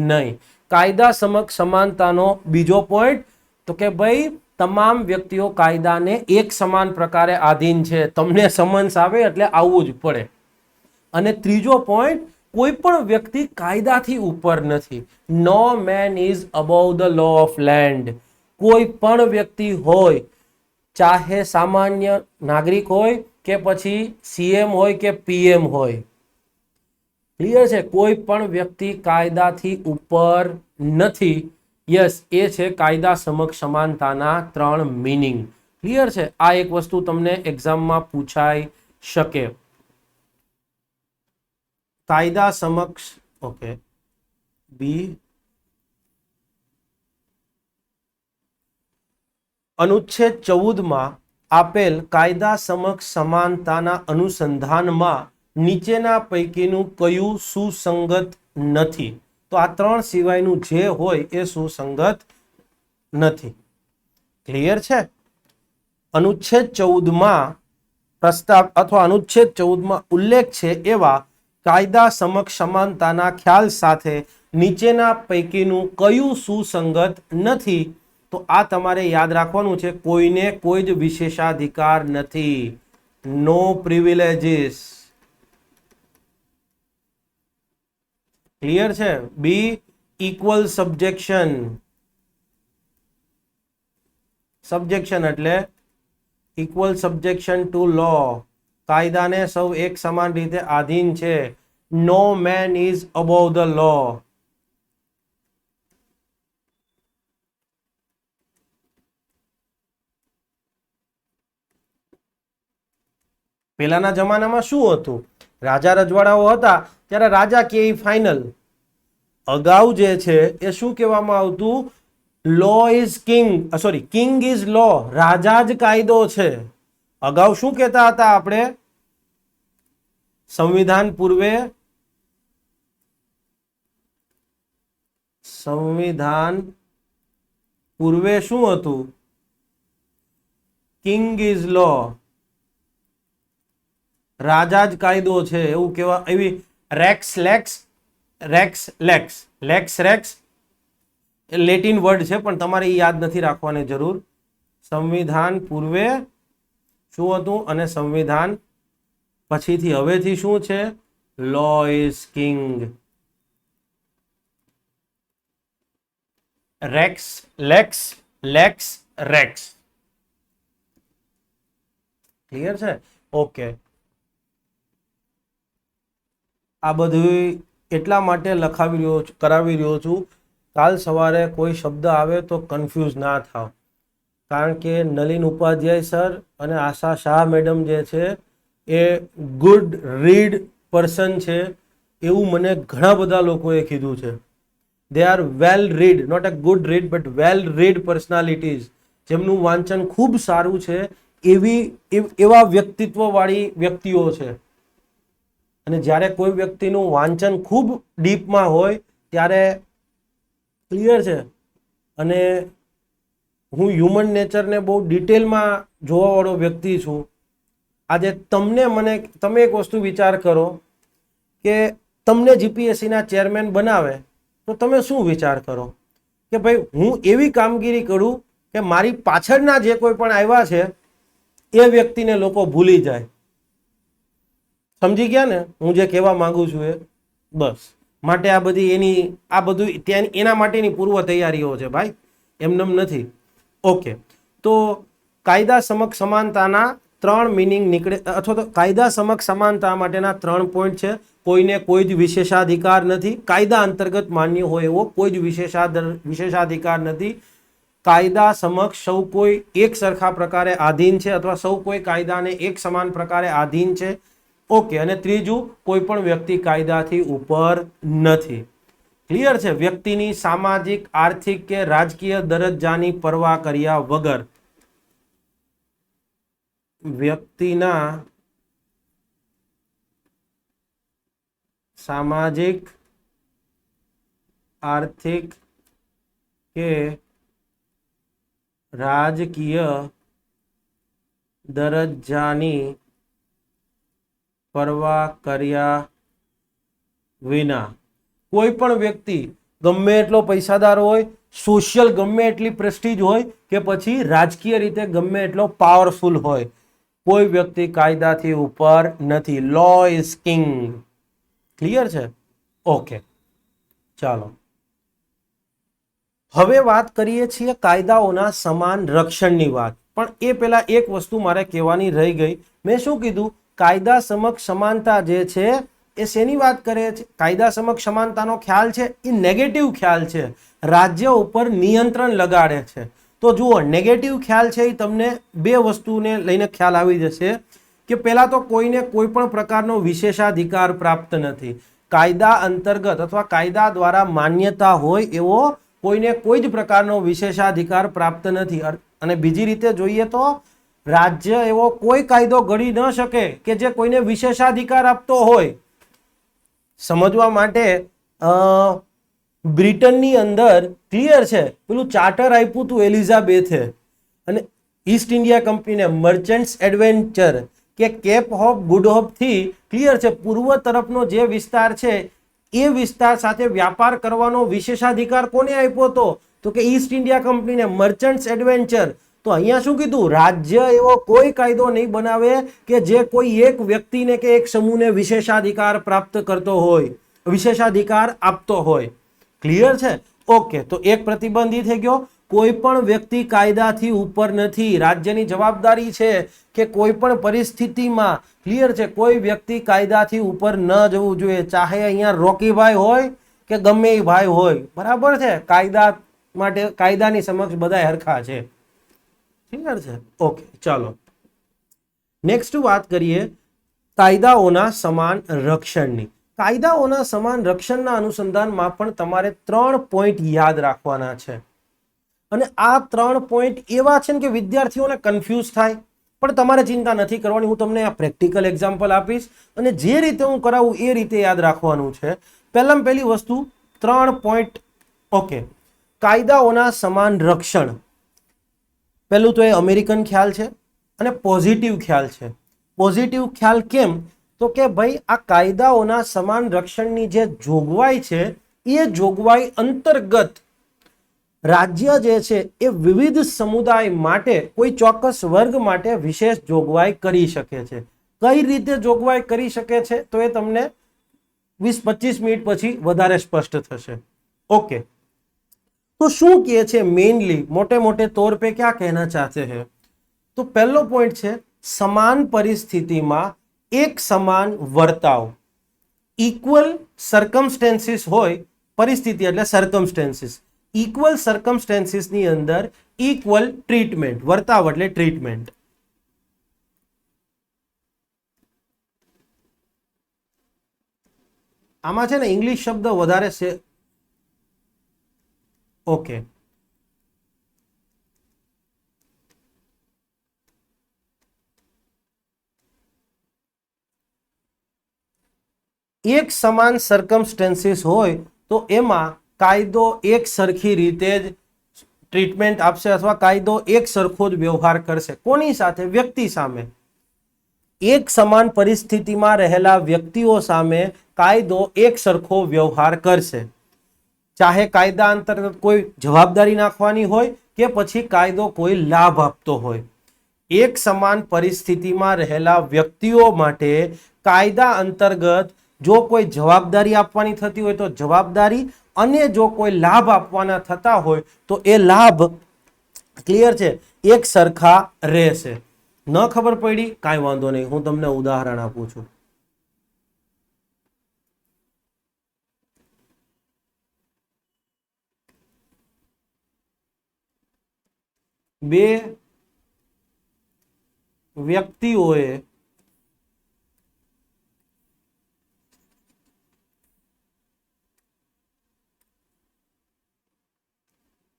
નહીં. કાયદા સમક્ષ સમાનતાનો બીજો પોઈન્ટ, તો કે ભાઈ તમામ વ્યક્તિઓ કાયદાને એક સમાન પ્રકારે આધીન છે. તમને સમન્સ આવે એટલે આવવું જ પડે. અને ત્રીજો પોઈન્ટ, કોઈ પણ વ્યક્તિ કાયદાથી ઉપર નથી. No man is above the law of land. કોઈ પણ વ્યક્તિ હોય, ચાહે સામાન્ય નાગરિક હોય કે પછી સીએમ હોય કે પીએમ હોય, ક્લિયર છે? કોઈ પણ વ્યક્તિ કાયદાથી ઉપર નથી. યસ, એ છે કાયદા સમક્ષ સમાનતાના 3 મીનિંગ. ક્લિયર છે? આ એક વસ્તુ તમને એક્ઝામમાં પૂછાઈ શકે. કાયદા સમક્ષ, ઓકે, બી અનુચ્છેદ 14માં આપેલ કાયદા સમક્ષ સમાનતાના અનુસંધાનમાં નીચેના પૈકીનું કયું સુસંગત નથી? તો આ 3 સિવાયનું જે હોય એ સુસંગત નથી. ક્લિયર છે? અનુચ્છેદ 14માં પ્રસ્તાવ અથવા અનુચ્છેદ 14માં ઉલ્લેખ છે એવા કાયદા સમક્ષ સમાનતાના ખ્યાલ સાથે નીચેના પૈકીનું કયું સુસંગત નથી? તો આ તમારે યાદ રાખવાનું છે, કોઈને કોઈ જ વિશેષાધિકાર નથી, નો પ્રિવિલેજીસ. ક્લિયર છે? બી ઇક્વલ સબ્જેક્શન. સબ્જેક્શન એટલે ઇક્વલ સબ્જેક્શન ટુ લો, કાયદાને સૌ એક સમાન રીતે આધીન છે. નો મેન ઇઝ અબોવ ધ લો. પહેલાના જમાનામાં શું હતું? રાજા રજવાડાઓ હતા ત્યારે રાજા કે ફાઇનલ. અગાઉ જે છે એ શું કહેવામાં આવતું? Law is king, sorry, king is law, રાજા જ કાયદો છે. અગાઉ શું કહેતા હતા આપણે? સંવિધાન પૂર્વે શું હતું? કિંગ ઇઝ લો, રાજા જ કાયદો છે એવું કેવા, એવી rex lex, rex lex, lex rex Latin word છે પણ તમારે એ યાદ નથી રાખવાની જરૂર. સંવિધાન પૂર્વે શું હતું અને સંવિધાન પછીથી હવેથી શું છે? Law is king. Rex lex lex rex. Clear છે? ઓકે. આ બધું એટલા માટે કરાવી રહ્યો છું, કાલ સવારે કોઈ શબ્દ આવે તો કન્ફ્યુઝ ના થાવ. કારણ કે નલિન ઉપાધ્યાય સર અને આશા શાહ મેડમ જે છે એ ગુડ રીડ પર્સન છે એવું મને ઘણા બધા લોકોએ કીધું છે. They are well read, not a good read but well read personalities, જેમનું વાંચન ખૂબ સારું છે, એવા વ્યક્તિત્વવાળી વ્યક્તિઓ છે. અને જ્યારે કોઈ વ્યક્તિનું વાંચન ખૂબ ડીપમાં હોય ત્યારે, ક્લિયર છે, અને હું હ્યુમન નેચરને બહુ ડિટેલમાં જોવાવાળો વ્યક્તિ છું. આજે તમે એક વસ્તુ વિચાર કરો કે તમને જીપીએસસીના ચેરમેન બનાવે તો તમે શું વિચાર કરો કે ભાઈ હું એવી કામગીરી કરું કે મારી પાછળના જે કોઈ પણ આવ્યા છે એ વ્યક્તિને લોકો ભૂલી જાય. સમજી ગયા ને હું જે કહેવા માંગુ છું એ? બસ માટે આ બધું એના માટેની પૂર્વ તૈયારીઓ છે ભાઈ, એમનેમ નથી. ઓકે, તો કાયદા સમક્ષ સમાનતાના 3 મિનિંગ નીકળે, અથવા તો કાયદા સમક્ષ સમાનતા માટેના 3 પોઈન્ટ છે. કોઈને કોઈ જ વિશેષાધિકાર નથી, કાયદા અંતર્ગત માન્ય હોય એવો કોઈ જ વિશેષાધિકાર નથી. કાયદા સમક્ષ સૌ કોઈ એક સરખા પ્રકારે આધીન છે, અથવા સૌ કોઈ કાયદાને એક સમાન પ્રકારે આધીન છે. ઓકે, અને ત્રીજું, કોઈ પણ વ્યક્તિ કાયદાથી ઉપર નથી. ક્લિયર છે? વ્યક્તિની સામાજિક, આર્થિક કે રાજકીય દરજ્જાની પરવા કર્યા વગર, વ્યક્તિના સામાજિક, આર્થિક કે રાજકીય દરજ્જાની પરવા કર્યા વિના કોઈ પણ વ્યક્તિ ગમે એટલો પૈસાદાર હોય, સોશિયલ ગમે એટલી પ્રેસ્ટીજ હોય, કે પછી રાજકીય રીતે ગમે એટલો પાવરફુલ હોય, કોઈ વ્યક્તિ કાયદાથી ઉપર નથી. લો ઇઝ કિંગ. ક્લિયર છે? ઓકે, ચાલો હવે વાત કરીએ છીએ કાયદાઓના સમાન રક્ષણની વાત. પણ એ પહેલા એક વસ્તુ મારે કહેવાની રહી ગઈ. મેં શું કીધું? કાયદા સમક્ષ સમાનતા જે છે એ શેની વાત કરે છે? કાયદા સમક્ષ સમાનતાનો ખ્યાલ છે એ નેગેટિવ ખ્યાલ છે, રાજ્ય ઉપર નિયંત્રણ લગાડે છે. તો જુઓ, નેગેટિવ ખ્યાલ છે એ તમને બે વસ્તુને લઈને ખ્યાલ આવી જશે કે પહેલા તો કોઈને કોઈ પણ પ્રકારનો વિશેષાધિકાર પ્રાપ્ત નથી. કાયદા અંતર્ગત અથવા કાયદા દ્વારા માન્યતા હોય એવો કોઈને કોઈ જ પ્રકારનો વિશેષાધિકાર પ્રાપ્ત નથી. અને બીજી રીતે જોઈએ તો રાજ્ય એવો કોઈ કાયદો ઘડી ન શકે કે જે કોઈને વિશેષાધિકાર આપતો હોય. સમજવા માટે બ્રિટનની અંદર ક્લિયર છે, પેલું ચાર્ટર આપ્યું હતું એલિઝાબેથે, અને ઈસ્ટ ઇન્ડિયા કંપનીને મર્ચન્ટ્સ એડવેન્ચર, કે કેપ હોપ ગુડ હોપ થી ક્લિયર છે પૂર્વ તરફનો જે વિસ્તાર છે એ વિસ્તાર સાથે વ્યાપાર કરવાનો વિશેષાધિકાર કોને આપ્યો હતો? તો કે ઈસ્ટ ઇન્ડિયા કંપનીને, મર્ચન્ટ્સ એડવેન્ચર. તો અહીંયા શું કીધું? રાજ્ય એવો કોઈ કાયદો નહીં બનાવે કે જે કોઈ એક વ્યક્તિને કે એક સમૂહને વિશેષાધિકાર પ્રાપ્ત કરતો હોય, વિશેષાધિકાર આપતો હોય. ક્લિયર છે? ઓકે, તો એક પ્રતિબંધી થઈ ગયો. કોઈ પણ વ્યક્તિ કાયદાથી ઉપર નથી. રાજ્યની જવાબદારી છે કે કોઈ પણ પરિસ્થિતિમાં ક્લિયર છે કોઈ વ્યક્તિ કાયદાથી ઉપર ન જવું જોઈએ, ચાહે અહીંયા રોકીભાઈ હોય કે ગમે એ ભાઈ હોય. બરાબર છે? કાયદા માટે કાયદાની સમક્ષ બધા હરખા છે. ક્લિયર છે? ઓકે, ચાલો નેક્સ્ટ વાત કરીએ કાયદાઓના સમાન રક્ષણની. કાયદાઓના સમાન રક્ષણના અનુસંધાનમાં પણ તમારે 3 પોઈન્ટ યાદ રાખવાના છે. અને આ 3 પોઈન્ટ એવા છે કે વિદ્યાર્થીઓને કન્ફ્યુઝ થાય, પણ તમારે ચિંતા નથી કરવાની. હું તમને આ પ્રેક્ટિકલ એક્ઝામ્પલ આપીશ અને જે રીતે હું કરાવું એ રીતે યાદ રાખવાનું છે. પહેલામાં પહેલી વસ્તુ 3 પોઈન્ટ. ઓકે, કાયદાઓના સમાન રક્ષણ. પહેલું તો એ અમેરિકન ખ્યાલ છે અને પોઝિટિવ ખ્યાલ છે. પોઝિટિવ ખ્યાલ કેમ? તો કે ભાઈ આ કાયદાઓના સમાન રક્ષણની જે જોગવાઈ છે એ જોગવાઈ અંતર્ગત રાજ્ય જે છે એ વિવિધ સમુદાય માટે કોઈ ચોક્કસ વર્ગ માટે વિશેષ જોગવાઈ કરી શકે છે. કઈ રીતે જોગવાઈ કરી શકે છે તો એ તમને 20-25 મિનિટ પછી વધારે સ્પષ્ટ થશે. ઓકે, तो શું કહે છે મેઇનલી મોटे मोटे तौर पे क्या कहना चाहते हैं? तो पहलो पॉइंट है समान परिस्थितिમાં એક સમાન વર્તાવ. ઇક્વલ સર્કમસ્ટેન્સીસ હોય, પરિસ્થિતિ એટલે સર્કમસ્ટેન્સીસ, ઇક્વલ સર્કમસ્ટેન્સીસ ની અંદર ઇક્વલ ટ્રીટમેન્ટ. વર્તાવ એટલે ટ્રીટમેન્ટ. આમાં છે ને ઇંગ્લિશ શબ્દ વધારે છે. ઓકે, એક સમાન સર્કમસ્ટેન્સીસ હોય તો એમાં કાયદો એક સરખી રીતે જ ટ્રીટમેન્ટ આપશે અથવા કાયદો એક સરખો જ વ્યવહાર કરશે. કોની સાથે? વ્યક્તિ સામે. એક સમાન પરિસ્થિતિમાં રહેલા વ્યક્તિઓ સામે કાયદો એક સરખો વ્યવહાર કરશે. ચાહે કાયદા અંતર્ગત કોઈ જવાબદારી નાખવાની હોય કે પછી કાયદો કોઈ લાભ આપતો હોય. એક સમાન પરિસ્થિતિમાં રહેલા વ્યક્તિઓ માટે કાયદા અંતર્ગત જો કોઈ જવાબદારી આપવાની થતી હોય તો જવાબદારી, અને જો કોઈ લાભ આપવાના થતા હોય તો એ લાભ ક્લિયર છે એક સરખા રહેશે. ન ખબર પડી કાંઈ વાંધો નહીં, હું તમને ઉદાહરણ આપું છું. બે વ્યક્તિઓએ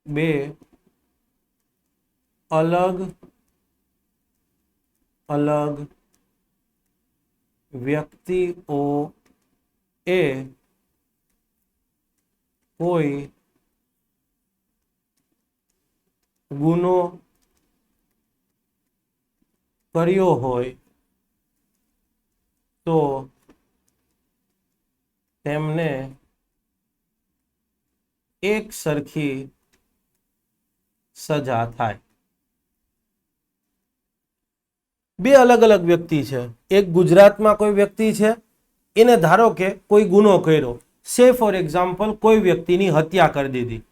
બે અલગ અલગ વ્યક્તિઓએ કોઈ ગુનો કર્યો હોય તો તેમને એક સરખી સજા થાય. બે અલગ અલગ વ્યક્તિ છે. એક ગુજરાતમાં કોઈ વ્યક્તિ છે, એને ધારો કે કોઈ ગુનો કર્યો, સે ફોર એક્ઝામ્પલ કોઈ વ્યક્તિની હત્યા કરી દીધી.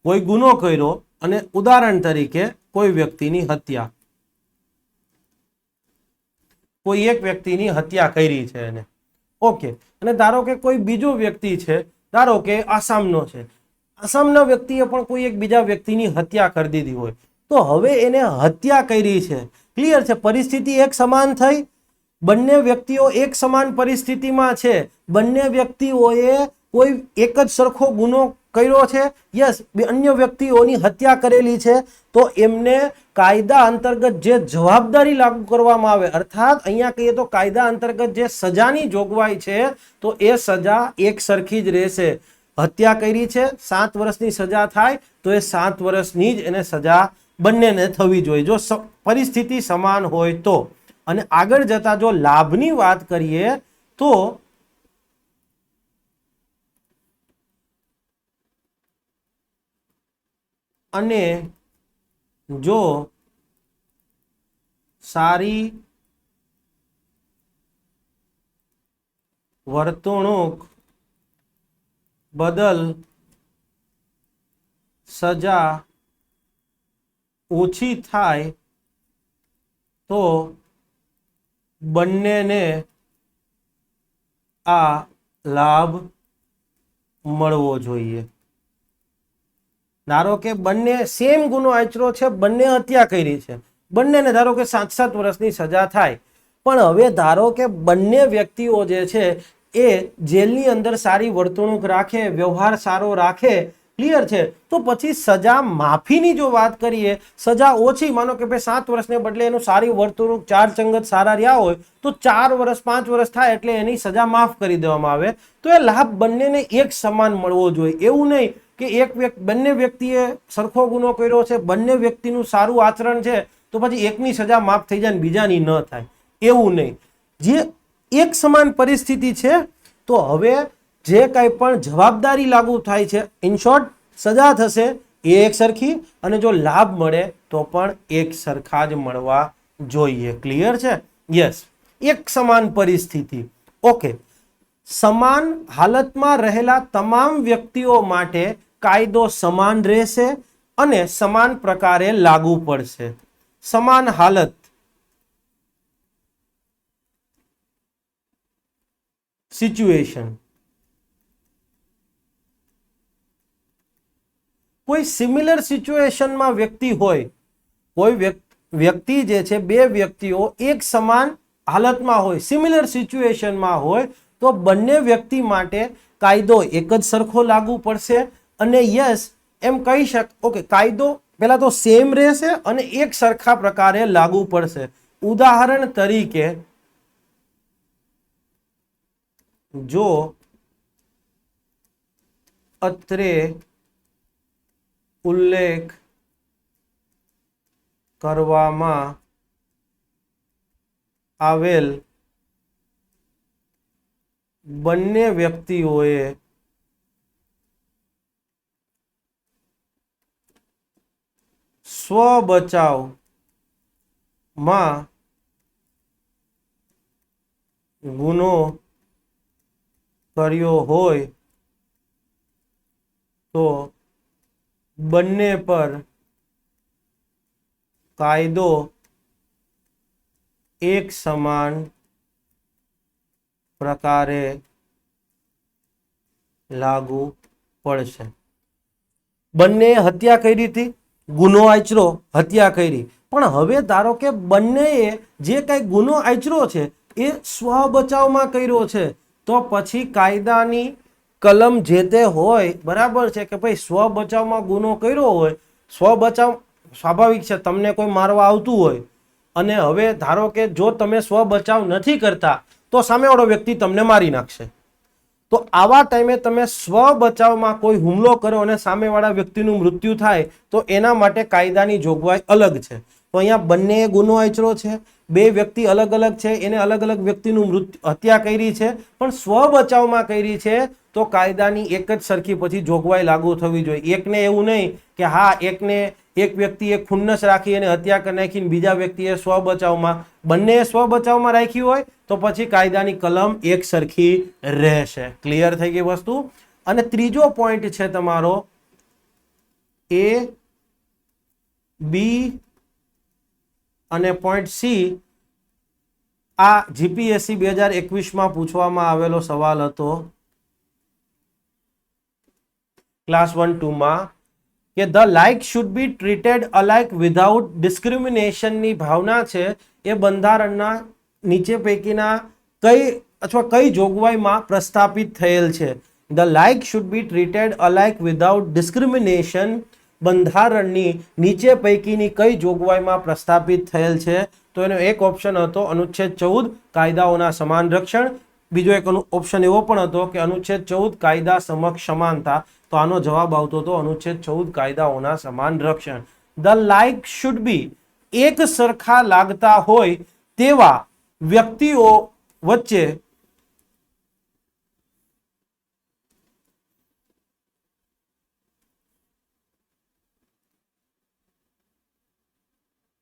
કોઈ ગુનો કર્યો અને ઉદાહરણ તરીકે કોઈ વ્યક્તિની હત્યા, કોઈ એક વ્યક્તિની હત્યા કરી છે એને. ઓકે, અને ધારો કે કોઈ બીજો વ્યક્તિ છે, ધારો કે આસામનો છે, આસામના વ્યક્તિએ પણ કોઈ એક બીજા વ્યક્તિની હત્યા કરી દીધી હોય તો હવે એને હત્યા કરી છે. ક્લિયર છે? પરિસ્થિતિ એક સમાન થઈ, બંને વ્યક્તિઓ એક સમાન પરિસ્થિતિમાં છે, બંને વ્યક્તિઓએ કોઈ એક જ સરખો ગુનો કર્યો છે, યસ, અન્ય વ્યક્તિઓની હત્યા કરેલી છે, તો એમને કાયદા અંતર્ગત જે જવાબદારી લાગુ કરવામાં આવે, અર્થાત અહીંયા કહીએ તો કાયદા અંતર્ગત જે સજાની જોગવાઈ છે તો એ સજા એક સરખી જ રહેશે. હત્યા કરી છે, 7 વર્ષની સજા થાય તો એ 7 વર્ષની જ એને સજા બંનેને થવી જોઈએ જો પરિસ્થિતિ સમાન હોય તો. અને આગળ જતા જો લાભની વાત કરીએ તો અને જો સારી વર્તણૂક બદલ સજા ઓછી થાય તો બંનેને આ લાભ મળવો જોઈએ. ધારો કે બંને સેમ ગુનો આચર્યો છે, બંને હત્યા કરી છે, બંનેને ધારો કે 7-7 વર્ષની સજા થાય, પણ હવે ધારો કે બંને વ્યક્તિઓ જે છે એ જેલની અંદર સારી વર્તણૂક રાખે, વ્યવહાર સારો રાખે, ક્લિયર છે, તો પછી સજા માફીની જો વાત કરીએ, સજા ઓછી, માનો કે ભાઈ 7 વર્ષને બદલે એનું સારી વર્તણૂક, ચાર ચંગત સારા રહ્યા હોય તો 4 વર્ષ 5 વર્ષ થાય એટલે એની સજા માફ કરી દેવામાં આવે. તો એ લાભ બંનેને એક સમાન મળવો જોઈએ. એવું નહીં કે બંને વ્યક્તિએ સરખો ગુનો કર્યો છે, બંને વ્યક્તિનું સારું આચરણ છે તો પછી એકની સજા માફ થઈ જાય ને બીજાની ન થાય, એવું નહીં. જે એક સમાન પરિસ્થિતિ છે તો હવે જે કાંઈ પણ જવાબદારી લાગુ થાય છે, ઇન શોર્ટ સજા થશે એ એક સરખી, અને જો લાભ મળે તો પણ એક સરખા જ મળવા જોઈએ. ક્લિયર છે? યસ, એક સમાન પરિસ્થિતિ. ઓકે, સમાન હાલતમાં રહેલા તમામ વ્યક્તિઓ માટે કાયદો સમાન રહેશે અને સમાન પ્રકારે લાગુ પડશે. સમાન હાલત, સિચ્યુએશન, કોઈ સિમિલર સિચ્યુએશનમાં વ્યક્તિ હોય, કોઈ વ્યક્તિ જે છે, બે વ્યક્તિઓ એક સમાન હાલતમાં હોય, સિમિલર સિચ્યુએશનમાં હોય તો બંને વ્યક્તિ માટે કાયદો એક જ સરખો લાગુ પડશે. અને યસ, એમ કહી શક, ઓકે, કાયદો પહેલા તો સેમ રહેશે અને એક સરખા પ્રકારે લાગુ પડશે. ઉદાહરણ તરીકે, જો અત્રે ઉલ્લેખ કરવામાં આવેલ બંને વ્યક્તિઓએ સ્વ બચાવમાં ગુનો કર્યો હોય તો બંને પર કાયદો એક સમાન પ્રકારે લાગુ પડશે. બંને હત્યા કરી હતી, ગુનો આચર્યો, હત્યા કરી, પણ હવે ધારો કે બંનેએ જે કાંઈ ગુનો આચર્યો છે એ સ્વ બચાવમાં કર્યો છે તો પછી કાયદાની કલમ જે તે હોય, બરાબર છે કે ભાઈ સ્વ બચાવમાં ગુનો કર્યો હોય, સ્વ બચાવ સ્વાભાવિક છે, તમને કોઈ મારવા આવતું હોય અને હવે ધારો કે જો તમે સ્વ બચાવ નથી કરતા તો સામેવાળો વ્યક્તિ તમને મારી નાખશે. તો આવા ટાઈમે તમે સ્વ બચાવમાં કોઈ હુમલો કરો અને સામેવાળા વ્યક્તિનું મૃત્યુ થાય તો એના માટે કાયદાની જોગવાઈ અલગ છે. તો અહીંયા બંને ગુનો આચર્યો છે, બે વ્યક્તિ અલગ અલગ છે, એને અલગ અલગ વ્યક્તિનું હત્યા કરી છે, પણ સ્વ બચાવમાં કરી છે તો કાયદાની એક જ સરખી પછી જોગવાઈ લાગુ થવી જોઈએ. એકને એવું નહીં કે હા, એક વ્યક્તિએ ખુન્નસ રાખી અને હત્યા કરી નાખી, બીજા વ્યક્તિએ સ્વ બચાવમાં, બંને સ્વ બચાવમાં રાખી હોય તો પછી કાયદાની કલમ એક સરખી રહેશે. ક્લિયર થઈ ગઈ વસ્તુ. અને ત્રીજો પોઈન્ટ છે તમારો એ, બી અને પોઈન્ટ સી. આ જીપીએસસી 2021માં પૂછવામાં આવેલો સવાલ હતો ક્લાસ 1-2માં કે the like should be treated alike without ડિસ્ક્રિમિનેશનની ભાવના છે એ બંધારણના નીચે પૈકીના કઈ જોગવાઈમાં પ્રસ્થાપિત થયેલ છે? The like should be treated alike without discrimination બંધારણની નીચે પૈકીની કઈ જોગવાઈમાં પ્રસ્થાપિત થયેલ છે? તો એનો એક ઓપ્શન હતો અનુચ્છેદ 14 કાયદાઓના સમાન રક્ષણ, બીજો એક ઓપ્શન એવો પણ હતો કે અનુચ્છેદ 14 કાયદા સમક્ષ સમાનતા. તો આનો જવાબ આવતો હતો અનુચ્છેદ 14 કાયદાઓના સમાન રક્ષણ. ધ લાઇક શુડ બી એક સરખા લાગતા હોય તેવા વ્યક્તિઓ વચ્ચે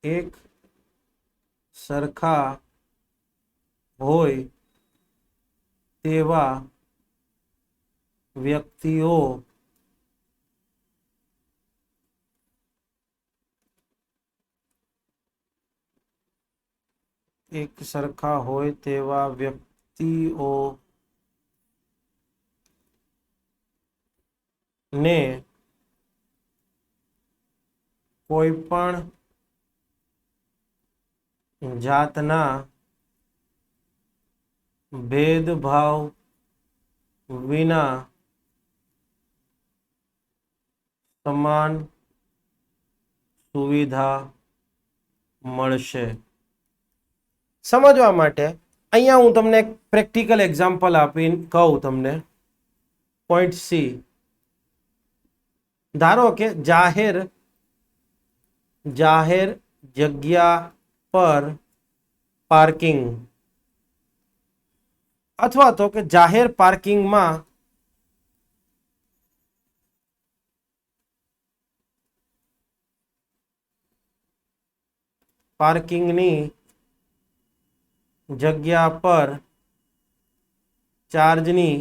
એક સરખા હોય તેવા વ્યક્તિઓ એક સરખા હોય તેવા વ્યક્તિઓ ને કોઈ પણ જાતના ભેદભાવ વિના સમાન સુવિધા મળશે. સમજવા માટે અહીંયા હું તમને એક પ્રેક્ટિકલ એક્ઝામ્પલ આપીને કહું તમને. પોઈન્ટ સી, ધારો કે જાહેર જગ્યા પર પાર્કિંગ અથવા તો કે જાહેર પાર્કિંગમાં પાર્કિંગની જગ્યા પર ચાર્જની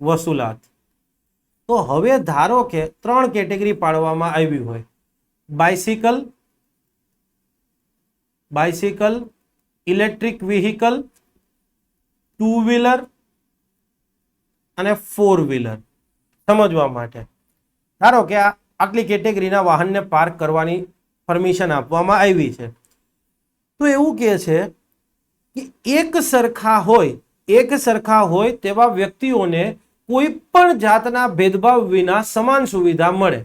વસૂલાત. તો હવે ધારો કે 3 કેટેગરી પાડવામાં આવી હોય. બાઇસિકલ, ઇલેક્ટ્રિક વ્હીકલ, 2 વ્હીલર અને 4 વ્હીલર. સમજવા માટે ધારો કે આટલી કેટેગરીના વાહનને પાર્ક કરવાની પરમિશન આપવામાં આવી છે. તો એવું કહે છે કે એક સરખા હોય તેવા વ્યક્તિઓને કોઈ પણ જાતના ભેદભાવ વિના સમાન સુવિધા મળે.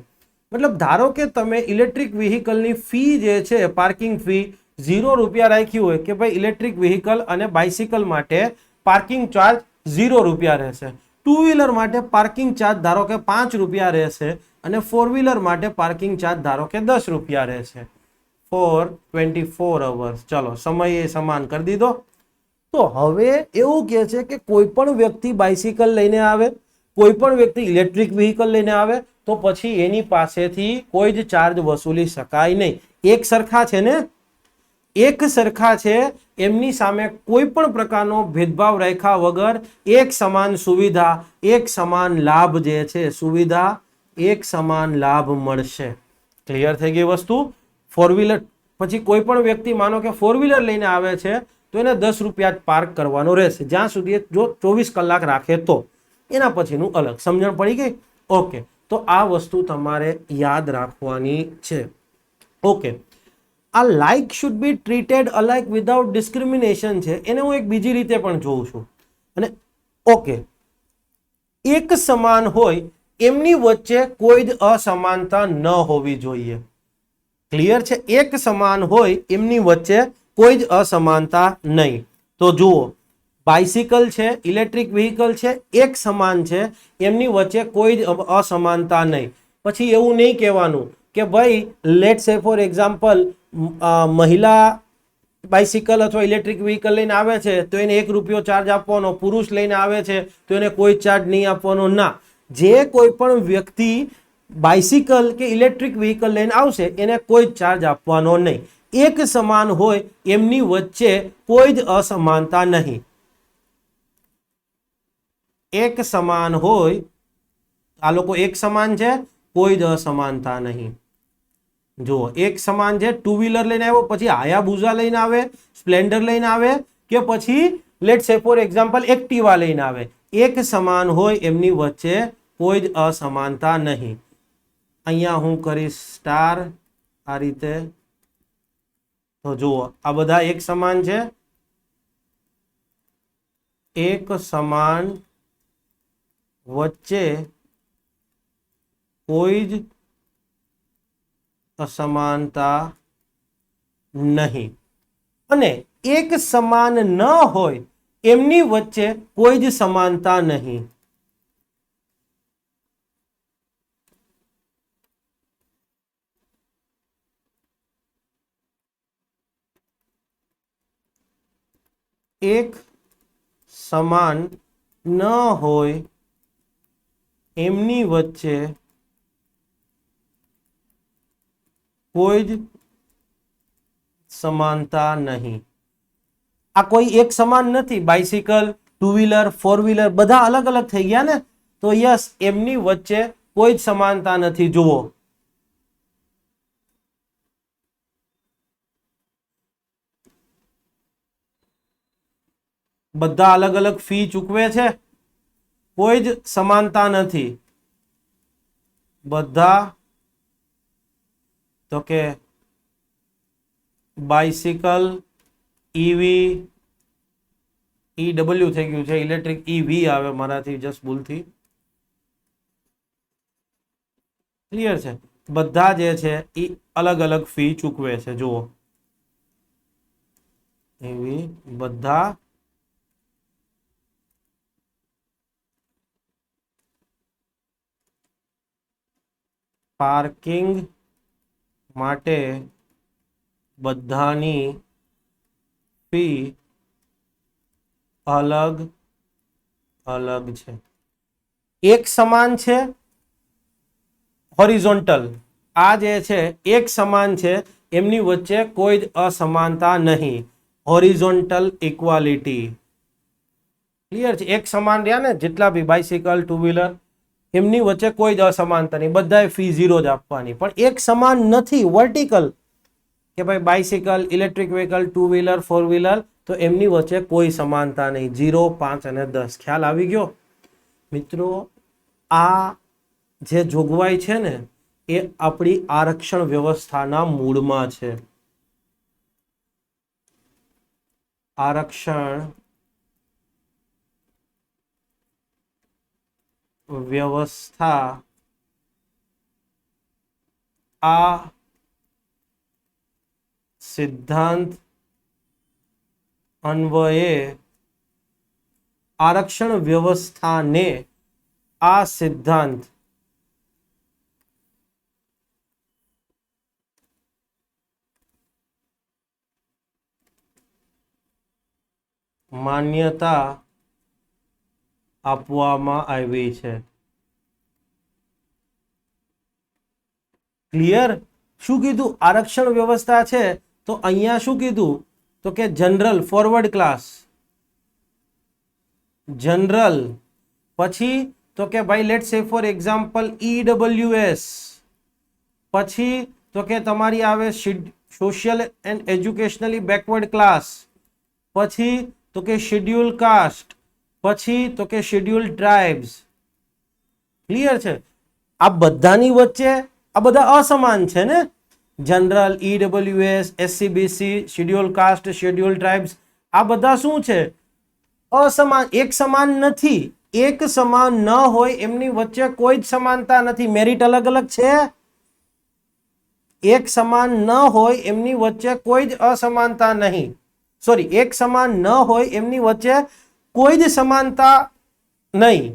મતલબ ધારો કે તમે ઇલેક્ટ્રિક વ્હીકલની ફી જે છે, પાર્કિંગ ફી 0 રૂપિયા રાખી હોય કે ભાઈ ઇલેક્ટ્રિક વ્હીકલ અને બાઇસિકલ માટે પાર્કિંગ ચાર્જ 0 રૂપિયા રહેશે. 2 વ્હીલર માટે પાર્કિંગ ચાર્જ ધારો કે 5 રૂપિયા રહેશે અને 4 વ્હીલર માટે પાર્કિંગ ચાર્જ ધારો કે 10 રૂપિયા રહેશે ફોર 24 અવર્સ. ચલો, સમય એ સમાન કરી દીધો. તો હવે એવું કહે છે કે કોઈ પણ વ્યક્તિ બાઇસિકલ લઈને આવે, કોઈ પણ વ્યક્તિ ઇલેક્ટ્રિક વ્હીકલ લઈને આવે તો પછી એની પાસેથી કોઈ જ ચાર્જ વસૂલી શકાય નહીં. એક સરખા છે ને, એક સરખા છે, એમની સામે કોઈ પણ પ્રકારનો ભેદભાવ રાખ્યા વગર એક સમાન સુવિધા, એક સમાન લાભ જે છે, સુવિધા એક સમાન લાભ મળશે. ક્લિયર થઈ ગઈ વસ્તુ. 4 વ્હીલર પછી કોઈ પણ વ્યક્તિ માનો કે 4 વ્હીલર લઈને આવે છે તો એને 10 રૂપિયા પાર્ક કરવાનો રહેશે, જ્યાં સુધી જો 24 કલાક રાખે તો. એના પછીનું અલગ. સમજણ પડી ગઈ? ઓકે, તો આ વસ્તુ તમારે યાદ રાખવાની છે. ઓકે, આ like should be treated alike without discrimination છે, એને હું એક બીજી રીતે પણ જોઉં છું. અને ઓકે, એક સમાન હોય એમની વચ્ચે કોઈ જ અસમાનતા ન હોવી જોઈએ. ક્લિયર છે? એક સમાન હોય એમની વચ્ચે કોઈ જ અસમાનતા નહીં. તો જુઓ, બાઇસિકલ છે, ઇલેક્ટ્રિક વ્હીકલ છે, એક સમાન છે, એમની વચ્ચે કોઈ જ અસમાનતા નહીં. પછી એવું નહીં કહેવાનું કે ભાઈ લેટ સે ફોર એક્ઝામ્પલ મહિલા બાઇસિકલ અથવા ઇલેક્ટ્રિક વ્હીકલ લઈને આવે છે તો એને 1 રૂપિયો ચાર્જ આપવાનો, પુરુષ લઈને આવે છે તો એને કોઈ ચાર્જ નહીં આપવાનો. ના, જે કોઈ પણ વ્યક્તિ બાઇસિકલ કે ઇલેક્ટ્રિક વ્હીકલ લઈને આવશે એને કોઈ ચાર્જ આપવાનો નહીં. એક સમાન હોય એમની વચ્ચે કોઈ જ અસમાનતા નહીં. એક સમાન હોય, આ લોકો એક સમાન છે, કોઈ જ અસમાનતા નહીં. જુઓ, એક સમાન છે, 2 વ્હીલર લઈને આવ્યો, પછી હાયાબુઝા લઈને આવે, સ્પ્લેન્ડર લઈને આવે કે પછી લેટ સે ફોર એક્ઝામ્પલ એક્ટિવા લઈને આવે, એક સમાન હોય એમની વચ્ચે કોઈ જ અસમાનતા નહીં. અહીંયા હું કરીશ સ્ટાર આ રીતે. તો જુઓ, આ બધા એક સમાન છે, એક સમાન વચ્ચે કોઈ જ અસમાનતા નહીં. અને એક સમાન ન હોય એમની વચ્ચે કોઈ જ સમાનતા નહીં. એક સમાન ન હોય એમની વચ્ચે કોઈ જ સમાનતા નહીં. આ કોઈ એક સમાન નથી. Bicycle, two wheeler, four wheeler બધા અલગ અલગ થઈ ગયા ને, તો યસ એમની વચ્ચે કોઈ જ સમાનતા નથી. જુઓ, બધા અલગ અલગ ફી ચૂકવે છે, કોઈ જ સમાનતા નથી. બધા તો કે બાઇસિકલ, ઈવી, ઈડબલ્યુ થઈ ગયું છે, ઇલેક્ટ્રિક ઈવી આવે મારાથી જસ્ટ ભૂલથી. ક્લિયર છે? બધા જે છે એ અલગ અલગ ફી ચૂકવે છે. જુઓ, ઈવી બધા પાર્કિંગ માટે બધાની ફી અલગ અલગ છે. એક સમાન છે હોરિઝોન્ટલ, આ જે છે એક સમાન છે, એમની વચ્ચે કોઈ જ અસમાનતા નહીં. Horizontal equality. ક્લિયર છે? એક સમાન રહ્યા ને જેટલા બી બાઇસિકલ, ટુ વ્હીલર, એમની વચ્ચે કોઈ જ અસમાનતા નહીં, બધાએ ફી 0 જ આપવાની. પણ એક સમાન નથી વર્ટિકલ, કે ભાઈ bicycle, electric vehicle, two wheeler, four wheeler, તો એમની વચ્ચે કોઈ સમાનતા નહીં. 0, 5 અને 10. ખ્યાલ આવી ગયો મિત્રો? આ જે જોગવાઈ છે ને એ આપણી આરક્ષણ વ્યવસ્થાના મૂળમાં છે. આરક્ષણ વ્યવસ્થા આ સિદ્ધાંત અન્વયે આરક્ષણ વ્યવસ્થાને આ સિદ્ધાંત માન્યતા આપવામાં આવી છે. ક્લિયર? શું કીધું? આરક્ષણ વ્યવસ્થા છે તો અહીંયા શું કીધું? તો કે જનરલ, ફોરવર્ડ ક્લાસ, જનરલ, પછી તો કે ભાઈ let's say for example EWS, પછી તો કે તમારી આવે social and educationally backward class, પછી તો કે શેડ્યુલ કાસ્ટ, પછી તો કે શેડ્યુલ ટ્રાઇબ્સ. ક્લિયર છે? આ બધાની વચ્ચે આ બધા અસમાન છે ને, general, EWS, SCBC, schedule caste, schedule tribes, આ બધા શું છે? અસમાન. એક સમાન નથી. એક સમાન ન હોય એમની વચ્ચે કોઈ જ સમાનતા નથી. મેરિટ અલગ અલગ છે. એક સમાન ન હોય એમની વચ્ચે કોઈ જ અસમાનતા નહીં. સોરી, એક સમાન ન હોય એમની વચ્ચે કોઈ જ સમાનતા નહીં.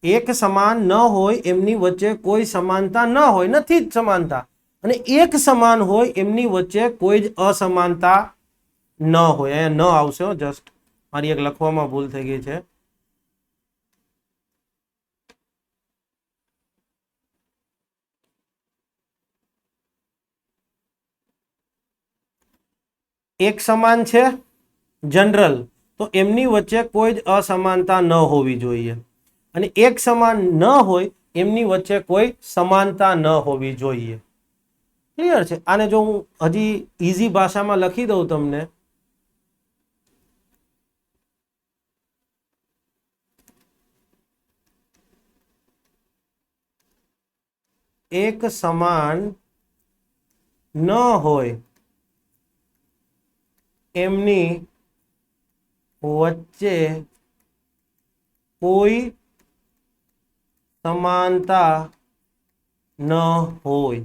એક સમાન ન હોય એમની વચ્ચે કોઈ સમાનતા ન હોય, નથી જ સમાનતા. અને એક સમાન હોય એમની વચ્ચે કોઈ જ અસમાનતા ન હોય. અહીંયા ન આવશે, જસ્ટ મારી એક લખવામાં ભૂલ થઈ ગઈ છે. એક સમાન છે જનરલ, તો એમની વચ્ચે કોઈ જ અસમાનતા ન હોવી જોઈએ. અને એક સમાન ન હોય એમની વચ્ચે કોઈ સમાનતા ન હોવી જોઈએ. ક્લિયર છે? આને જો હું હજી ઈઝી ભાષામાં લખી દઉં તમને, એક સમાન ન હોય એમની વચ્ચે કોઈ સમાનતા ન હોય.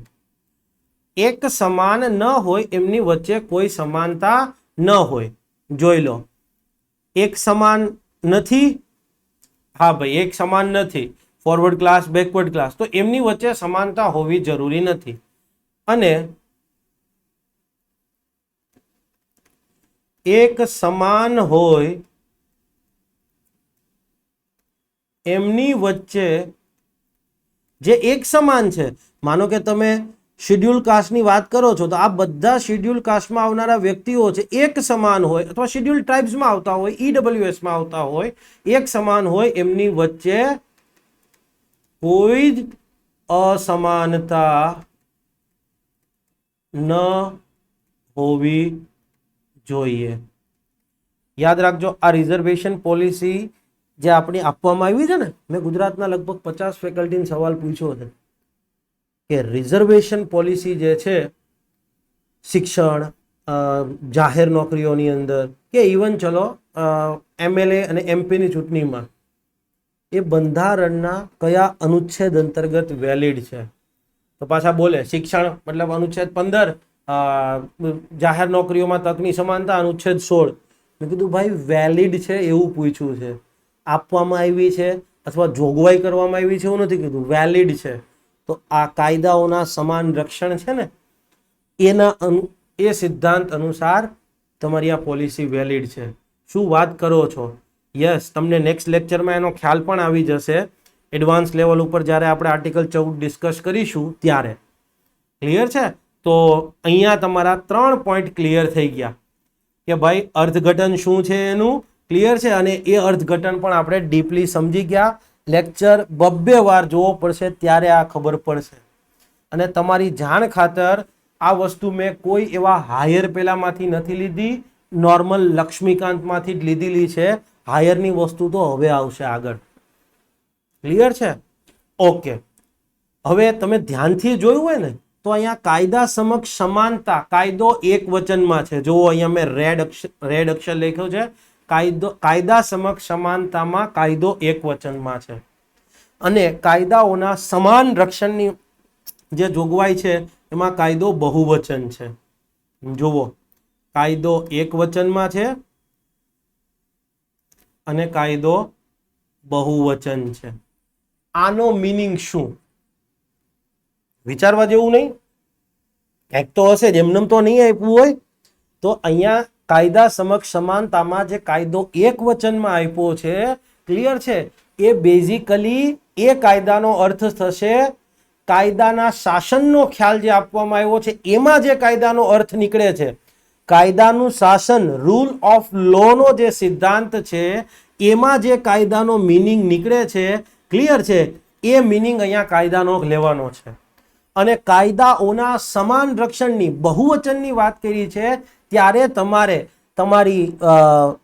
એક સમાન ન હોય એમની વચ્ચે કોઈ સમાનતા ન હોય. જોઈ લો, એક સમાન નથી. હા ભાઈ, એક સમાન નથી. ફોરવર્ડ ક્લાસ, બેકવર્ડ ક્લાસ, તો એમની વચ્ચે સમાનતા હોવી જરૂરી નથી. અને એક સમાન હોય એમની વચ્ચે જે એક સમાન છે, માનો કે તમે શેડ્યુલ કાસ્ટની વાત કરો છો તો આ બધા શેડ્યુલ કાસ્ટમાં આવનારા વ્યક્તિઓ છે એક સમાન હોય, અથવા શેડ્યુલ ટ્રાઇબ્સમાં આવતા હોય, ઈડબ્લ્યુએસમાં આવતા હોય, એક સમાન હોય, એમની વચ્ચે કોઈ જ અસમાનતા ન હોવી જોઈએ. યાદ રાખજો, આ રિઝર્વેશન પોલિસી જે આપણી આપવામાં આવી છે ને, મેં ગુજરાતના લગભગ 50 ફેકલ્ટીને સવાલ પૂછ્યો છે કે રિઝર્વેશન પોલિસી જે છે શિક્ષણ, જાહેર નોકરીઓની અંદર, કે ઇવન ચલો MLA અને MPની ચૂંટણીમાં, એ બંધારણના કયા અનુચ્છેદ અંતર્ગત વેલિડ છે? તો પાછા બોલે શિક્ષણ મતલબ અનુચ્છેદ 15, જાહેર નોકરીઓમાં તકની સમાનતા અનુચ્છેદ 16. મેં કીધું ભાઈ વેલિડ છે એવું પૂછ્યું છે, આપવામાં આવી છે અથવા જોગવાઈ કરવામાં આવી છે એવું નથી કીધું, વેલિડ છે. તો આ કાયદાઓના સમાન રક્ષણ છે ને, એ સિદ્ધાંત અનુસાર તમારી આ પોલિસી વેલિડ છે. શું વાત કરો છો? યસ, તમને નેક્સ્ટ લેક્ચરમાં એનો ખ્યાલ પણ આવી જશે, એડવાન્સ લેવલ ઉપર જ્યારે આપણે આર્ટિકલ 14 ડિસ્કસ કરીશું ત્યારે. ક્લિયર છે? તો અહીંયા તમારા 3 પોઈન્ટ ક્લિયર થઈ ગયા કે ભાઈ અર્થઘટન શું છે એનું ક્લિયર છે, અને એ અર્થઘટન પણ આપણે ડીપલી સમજી ગયા. લેક્ચર 2 વાર જોવો પડશે ત્યારે આ ખબર પડશે. અને તમારી જાણ ખાતર આ વસ્તુ મેં કોઈ એવા હાયર પેલામાંથી નથી લીધી, નોર્મલ લક્ષ્મીકાંતમાંથી જ લીધેલી છે. હાયરની વસ્તુ તો હવે આવશે આગળ. ક્લિયર છે? ઓકે, હવે તમે ધ્યાનથી જોયું હોય ને તો અહીંયા કાયદા સમક્ષ સમાનતા, કાયદો એક વચનમાં છે. જુઓ અહીંયા મેં રેડ અક્ષર લખ્યો છે, કાયદા સમક્ષ સમાનતામાં કાયદો એક વચનમાં છે, અને કાયદાઓના સમાન રક્ષણની જે જોગવાઈ છે એમાં કાયદો બહુવચન છે. જુઓ, કાયદો એક વચનમાં છે અને કાયદો બહુવચન છે. આનો મીનિંગ શું? વિચારવા જેવું નહીં? કંઈક તો હશે જ, એમને તો નહીં આપ્યું હોય. તો અહીંયા કાયદા સમક્ષ સમાનતામાં જે કાયદો એક વચનમાં આપ્યો છે, ક્લિયર છે, એ બેઝિકલી એ કાયદાનો અર્થ થશે, કાયદાના શાસનનો ખ્યાલ જે આપવામાં આવ્યો છે એમાં જે કાયદાનો અર્થ નીકળે છે, કાયદાનું શાસન, રૂલ ઓફ લો નો જે સિદ્ધાંત છે એમાં જે કાયદાનો મીનિંગ નીકળે છે, ક્લિયર છે, એ મીનિંગ અહીંયા કાયદાનો લેવાનો છે. અને કાયદાઓના સમાન રક્ષણની બહુવચનની વાત કરી છે ત્યારે તમારે તમારી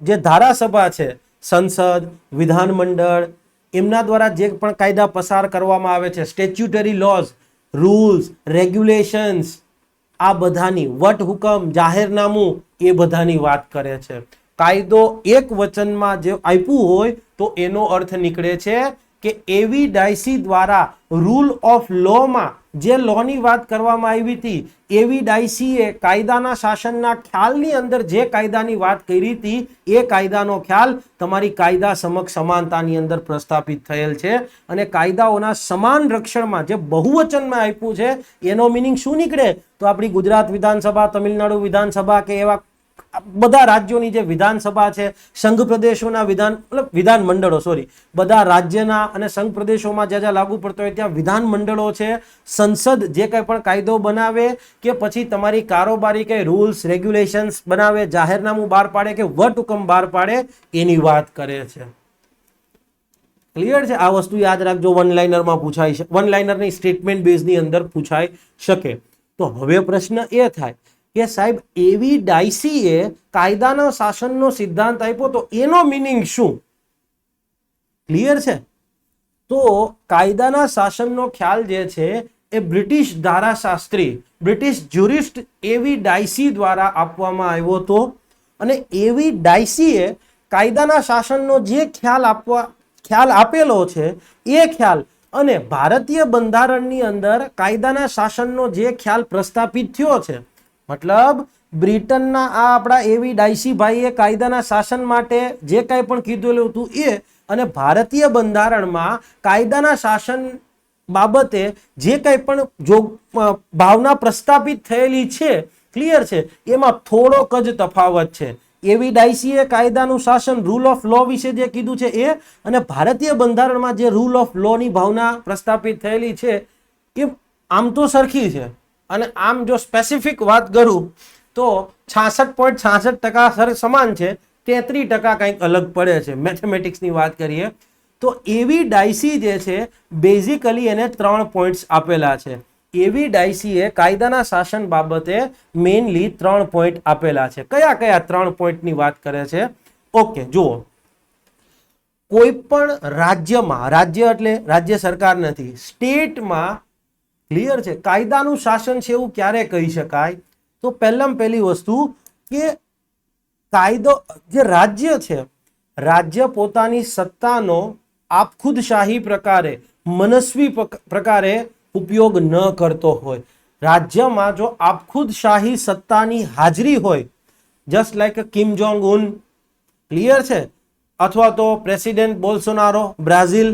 જે ધારાસભા છે, સંસદ, વિધાનમંડળ, એમના દ્વારા જે પણ કાયદા પસાર કરવામાં આવે છે, સ્ટેચ્યુટરી લોઝ, રૂલ્સ, રેગ્યુલેશન્સ, આ બધાની, વટહુકમ, જાહેરનામું, એ બધાની વાત કરે છે. કાયદો એક વચનમાં જે આપ્યું હોય તો એનો અર્થ નીકળે છે કે એવી ડાયસી દ્વારા રૂલ ઓફ લોમાં જે લોની વાત કરવામાં આવી હતી, એવી ડાયસીએ કાયદાના શાસનના ખ્યાલની અંદર જે કાયદાની વાત કરી હતી એ કાયદાનો ખ્યાલ તમારી કાયદા સમક્ષ સમાનતાની અંદર પ્રસ્થાપિત થયેલ છે. અને કાયદાઓના સમાન રક્ષણમાં જે બહુવચનમાં આપ્યું છે એનો મિનિંગ શું નીકળે? તો આપણી ગુજરાત વિધાનસભા, તમિલનાડુ વિધાનસભા, કે એવા બધા રાજ્યોની જે વિધાનસભા છે, સંઘ પ્રદેશોના વિધાનમંડળો, સોરી, બધા રાજ્યના અને સંઘ પ્રદેશોમાં જ્યાં જ્યાં લાગુ પડતો હોય ત્યાં વિધાનમંડળો છે, સંસદ જે કંઈ પણ કાયદો બનાવે કે પછી તમારી કારોબારી કે રૂલ્સ રેગ્યુલેશન્સ બનાવે, જાહેરનામું બહાર પાડે કે વટહુકમ બહાર પાડે, એની વાત કરે છે. ક્લિયર છે? આ વસ્તુ યાદ રાખજો, વન લાઇનરમાં પૂછાય છે, વન લાઇનરની સ્ટેટમેન્ટ બેઝની અંદર પૂછાઈ શકે. તો હવે પ્રશ્ન એ થાય કે સાહેબ એવી ડાયસીએ કાયદાના શાસનનો સિદ્ધાંત આપ્યો તો એનો મિનિંગ શું? ક્લિયર છે? તો કાયદાના શાસનનો ખ્યાલ જે છે એ બ્રિટિશ ધારાશાસ્ત્રી, બ્રિટિશ જ્યુરિસ્ટ એવી ડાયસી દ્વારા આપવામાં આવ્યો હતો. અને એવી ડાયસીએ કાયદાના શાસનનો જે ખ્યાલ આપેલો છે એ ખ્યાલ અને ભારતીય બંધારણની અંદર કાયદાના શાસનનો જે ખ્યાલ પ્રસ્થાપિત થયો છે, મતલબ બ્રિટનના આ આપણા એવી ડાયસી ભાઈએ કાયદાના શાસન માટે જે કાંઈ પણ કીધેલું હતું એ, અને ભારતીય બંધારણમાં કાયદાના શાસન બાબતે જે કંઈ પણ ભાવના પ્રસ્થાપિત થયેલી છે, ક્લિયર છે, એમાં થોડોક જ તફાવત છે. એવી ડાયસીએ કાયદાનું શાસન રૂલ ઓફ લો વિશે જે કીધું છે એ, અને ભારતીય બંધારણમાં જે રૂલ ઓફ લો ની ભાવના પ્રસ્થાપિત થયેલી છે એ આમ તો સરખી છે, અને આમ જો સ્પેસિફિક વાત કરું તો 66.66% સમાન છે, 33% કંઈક અલગ પડે છે મેથેમેટિક્સની વાત કરીએ તો. એવી ડાયસી જે છે બેઝિકલી એને 3 પોઈન્ટ્સ આપેલા છે. એવી ડાયસીએ કાયદાના શાસન બાબતે મેઇનલી 3 પોઈન્ટ આપેલા છે. કયા કયા 3 પોઈન્ટની વાત કરે છે? ઓકે, જુઓ, કોઈ પણ રાજ્યમાં, રાજ્ય એટલે રાજ્ય સરકાર નથી, સ્ટેટમાં ક્લિયર છે કાયદાનું શાસન છે એવું ક્યારે કહી શકાય? તો પહેલામાં પહેલી વસ્તુ કે કાયદો જે રાજ્ય છે, રાજ્ય પોતાની સત્તાનો આપખુદશાહી પ્રકારે, મનસ્વી પ્રકારે ઉપયોગ ન કરતો હોય. રાજ્યમાં જો આપખુદશાહી સત્તાની હાજરી હોય, just like Kim Jong Un, clear છે, અથવા તો પ્રેસિડેન્ટ બોલ્સોનારો બ્રાઝિલ,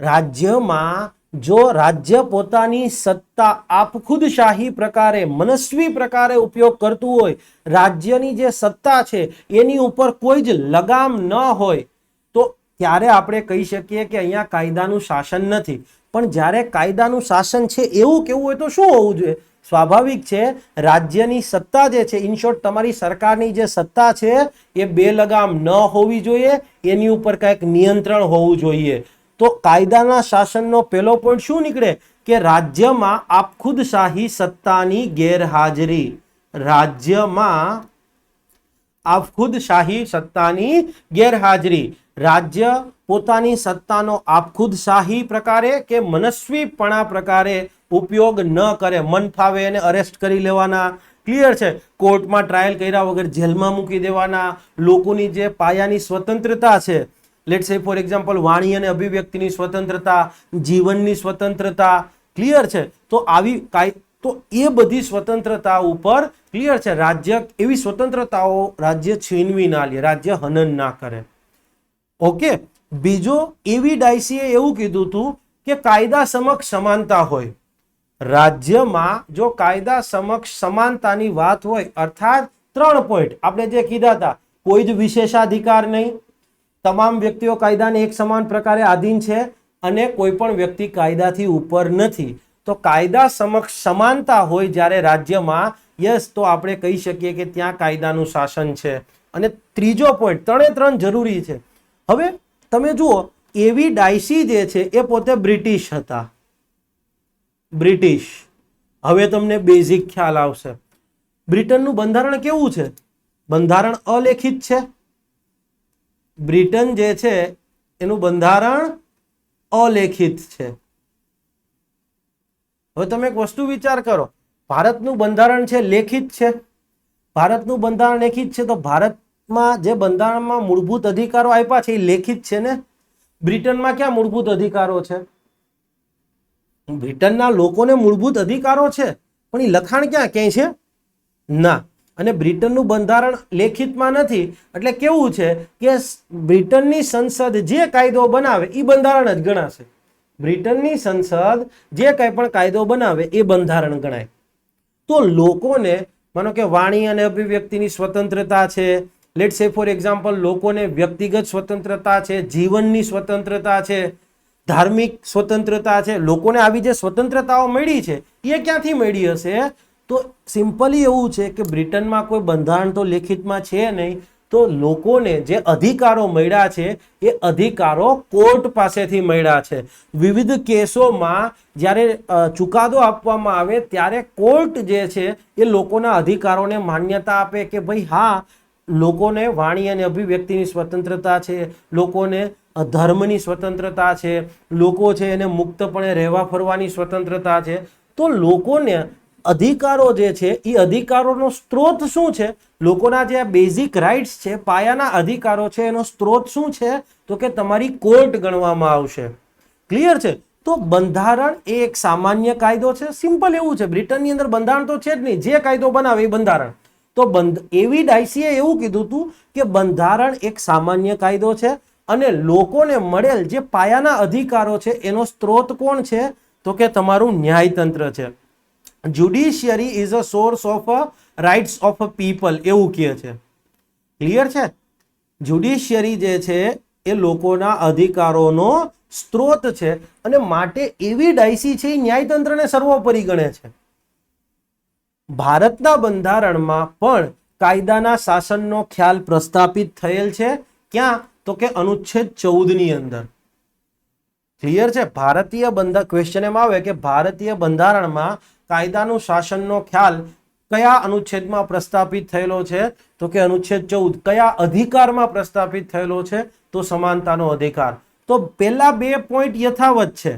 રાજ્યમાં જો રાજ્ય પોતાની સત્તા આપખુદશાહી પ્રકારે, મનસ્વી પ્રકારે ઉપયોગ કરતું હોય, રાજ્યની જે સત્તા છે એની ઉપર કોઈ જ લગામ ન હોય, તો ત્યારે આપણે કહી શકીએ કે અહીંયા કાયદાનું શાસન નથી. પણ જ્યારે કાયદાનું શાસન છે એવું કેવું હોય તો શું હોવું જોઈએ? સ્વાભાવિક છે, રાજ્યની સત્તા જે છે, ઇન શોર્ટ તમારી સરકારની જે સત્તા છે એ બે લગામ ન હોવી જોઈએ, એની ઉપર કંઈક નિયંત્રણ હોવું જોઈએ. તો કાયદાના શાસનનો પહેલો પોઈન્ટ શું નીકળે કે રાજ્યમાં આપખુદશાહી સત્તાની ગેરહાજરી. રાજ્યમાં આપખુદશાહી સત્તાની ગેરહાજરી. રાજ્ય પોતાની સત્તાનો આપખુદશાહી પ્રકારે કે મનસ્વીપણા પ્રકારે ઉપયોગ ન કરે, મન ફાવે એને અરેસ્ટ કરી લેવાના, ક્લિયર છે, કોર્ટમાં ટ્રાયલ કર્યા વગર જેલમાં મૂકી દેવાના, લોકોની જે પાયાની સ્વતંત્રતા છે, લેટ્સ સે ફોર એક્ઝામ્પલ વાણી અને અભિવ્યક્તિની સ્વતંત્રતા, જીવનની સ્વતંત્રતા, ક્લિયર છે, તો આવી તો એ બધી સ્વતંત્રતા ઉપર ક્લિયર છે રાજ્ય એવી સ્વતંત્રતાઓ રાજ્ય છીનવી ના લે, રાજ્ય હનન ના કરે. ઓકે, બીજો એવી ડાયસીએ એવું કીધું હતું કે કાયદા સમક્ષ સમાનતા હોય. રાજ્યમાં જો કાયદા સમક્ષ સમાનતાની વાત હોય, અર્થાત 3 પોઈન્ટ આપણે જે કીધા હતા, કોઈ જ વિશેષાધિકાર નહીં, તમામ વ્યક્તિઓ કાયદાને એક સમાન પ્રકારે આધીન છે, અને કોઈ પણ વ્યક્તિ કાયદાથી ઉપર નથી. તો કાયદા સમક્ષ સમાનતા હોય જ્યારે રાજ્યમાં, યસ, તો આપણે કહી શકીએ કે ત્યાં કાયદાનું શાસન છે. અને ત્રીજો પોઈન્ટ, 3 જરૂરી છે. હવે તમે જુઓ, એવી ડાયસી જે છે એ પોતે બ્રિટિશ હતા. બ્રિટિશ, હવે તમને બેઝિક ખ્યાલ આવશે. બ્રિટનનું બંધારણ કેવું છે? બંધારણ અલેખિત છે. બ્રિટન જે છે એનું બંધારણ અલેખિત છે. હવે તમે એક વસ્તુ વિચાર કરો, ભારતનું બંધારણ છે લેખિત છે. ભારતનું બંધારણ લેખિત છે તો ભારતમાં જે બંધારણમાં મૂળભૂત અધિકારો આપ્યા છે એ લેખિત છે ને. બ્રિટનમાં ક્યાં મૂળભૂત અધિકારો છે? બ્રિટનના લોકોને મૂળભૂત અધિકારો છે, પણ એ લખાણ ક્યાંય છે? ના. અને બ્રિટનનું બંધારણ લેખિતમાં નથી, એટલે કેવું છે કે બ્રિટનની સંસદ જે કાયદો બનાવે એ બંધારણ જ ગણાશે. બ્રિટનની સંસદ જે કંઈ પણ કાયદો બનાવે એ બંધારણ ગણાય. તો લોકોને માનો કે વાણી અને અભિવ્યક્તિની સ્વતંત્રતા છે, લેટ સે ફોર એક્ઝામ્પલ લોકોને વ્યક્તિગત સ્વતંત્રતા છે, જીવનની સ્વતંત્રતા છે, ધાર્મિક સ્વતંત્રતા છે, લોકોને આવી જે સ્વતંત્રતાઓ મળી છે એ ક્યાંથી મળી હશે? તો સિમ્પલી એવું છે કે બ્રિટનમાં કોઈ બંધારણ તો લેખિતમાં છે નહીં, તો લોકોને જે અધિકારો મળ્યા છે એ અધિકારો કોર્ટ પાસેથી મળ્યા છે. વિવિધ કેસોમાં જ્યારે ચુકાદો આપવામાં આવે ત્યારે કોર્ટ જે છે એ લોકોના અધિકારોને માન્યતા આપે કે ભાઈ હા, લોકોને વાણી અને અભિવ્યક્તિની સ્વતંત્રતા છે, લોકોને ધર્મની સ્વતંત્રતા છે, લોકો છે એને મુક્તપણે રહેવા ફરવાની સ્વતંત્રતા છે. તો લોકોને અધિકારો જે છે એ અધિકારોનો સ્ત્રોત શું છે? લોકોના જે બેઝિક રાઇટ્સ છે, પાયાના અધિકારો છે, એનો સ્ત્રોત શું છે? તો કે તમારી કોર્ટ ગણવામાં આવશે. ક્લિયર છે? તો બંધારણ એ એક સામાન્ય કાયદો છે. સિમ્પલ એવું છે, બ્રિટનની અંદર બંધારણ તો છે જ નહીં, જે કાયદો બનાવે એ બંધારણ. તો એવી ડાયસીએ એવું કીધું હતું કે બંધારણ એક સામાન્ય કાયદો છે, અને લોકોને મળેલ જે પાયાના અધિકારો છે એનો સ્ત્રોત કોણ છે? તો કે તમારું ન્યાયતંત્ર છે. Judiciary is a source of rights of people, એવું કહે છે. ક્લિયર છે? જ્યુડિશિયરી જે છે એ લોકોના અધિકારોનો સ્ત્રોત છે અને માટે એવી ડાયસી છે એ ન્યાયતંત્રને સર્વોપરી ગણે છે. ભારતના બંધારણમાં પણ કાયદાના શાસનનો ખ્યાલ પ્રસ્થાપિત થયેલ છે. ક્યાં? તો કે અનુચ્છેદ 14 ની અંદર. ક્લિયર છે? ભારતીય ક્વેશ્ચન એમ આવે કે ભારતીય બંધારણમાં કાયદાનું શાસનનો ખ્યાલ કયા અનુચ્છેદમાં પ્રસ્થાપિત થયેલો છે? તો કે અનુચ્છેદ 14. કયા અધિકારમાં પ્રસ્થાપિત થયેલો છે? તો સમાનતાનો અધિકાર. તો પેલા 2 પોઈન્ટ યથાવત છે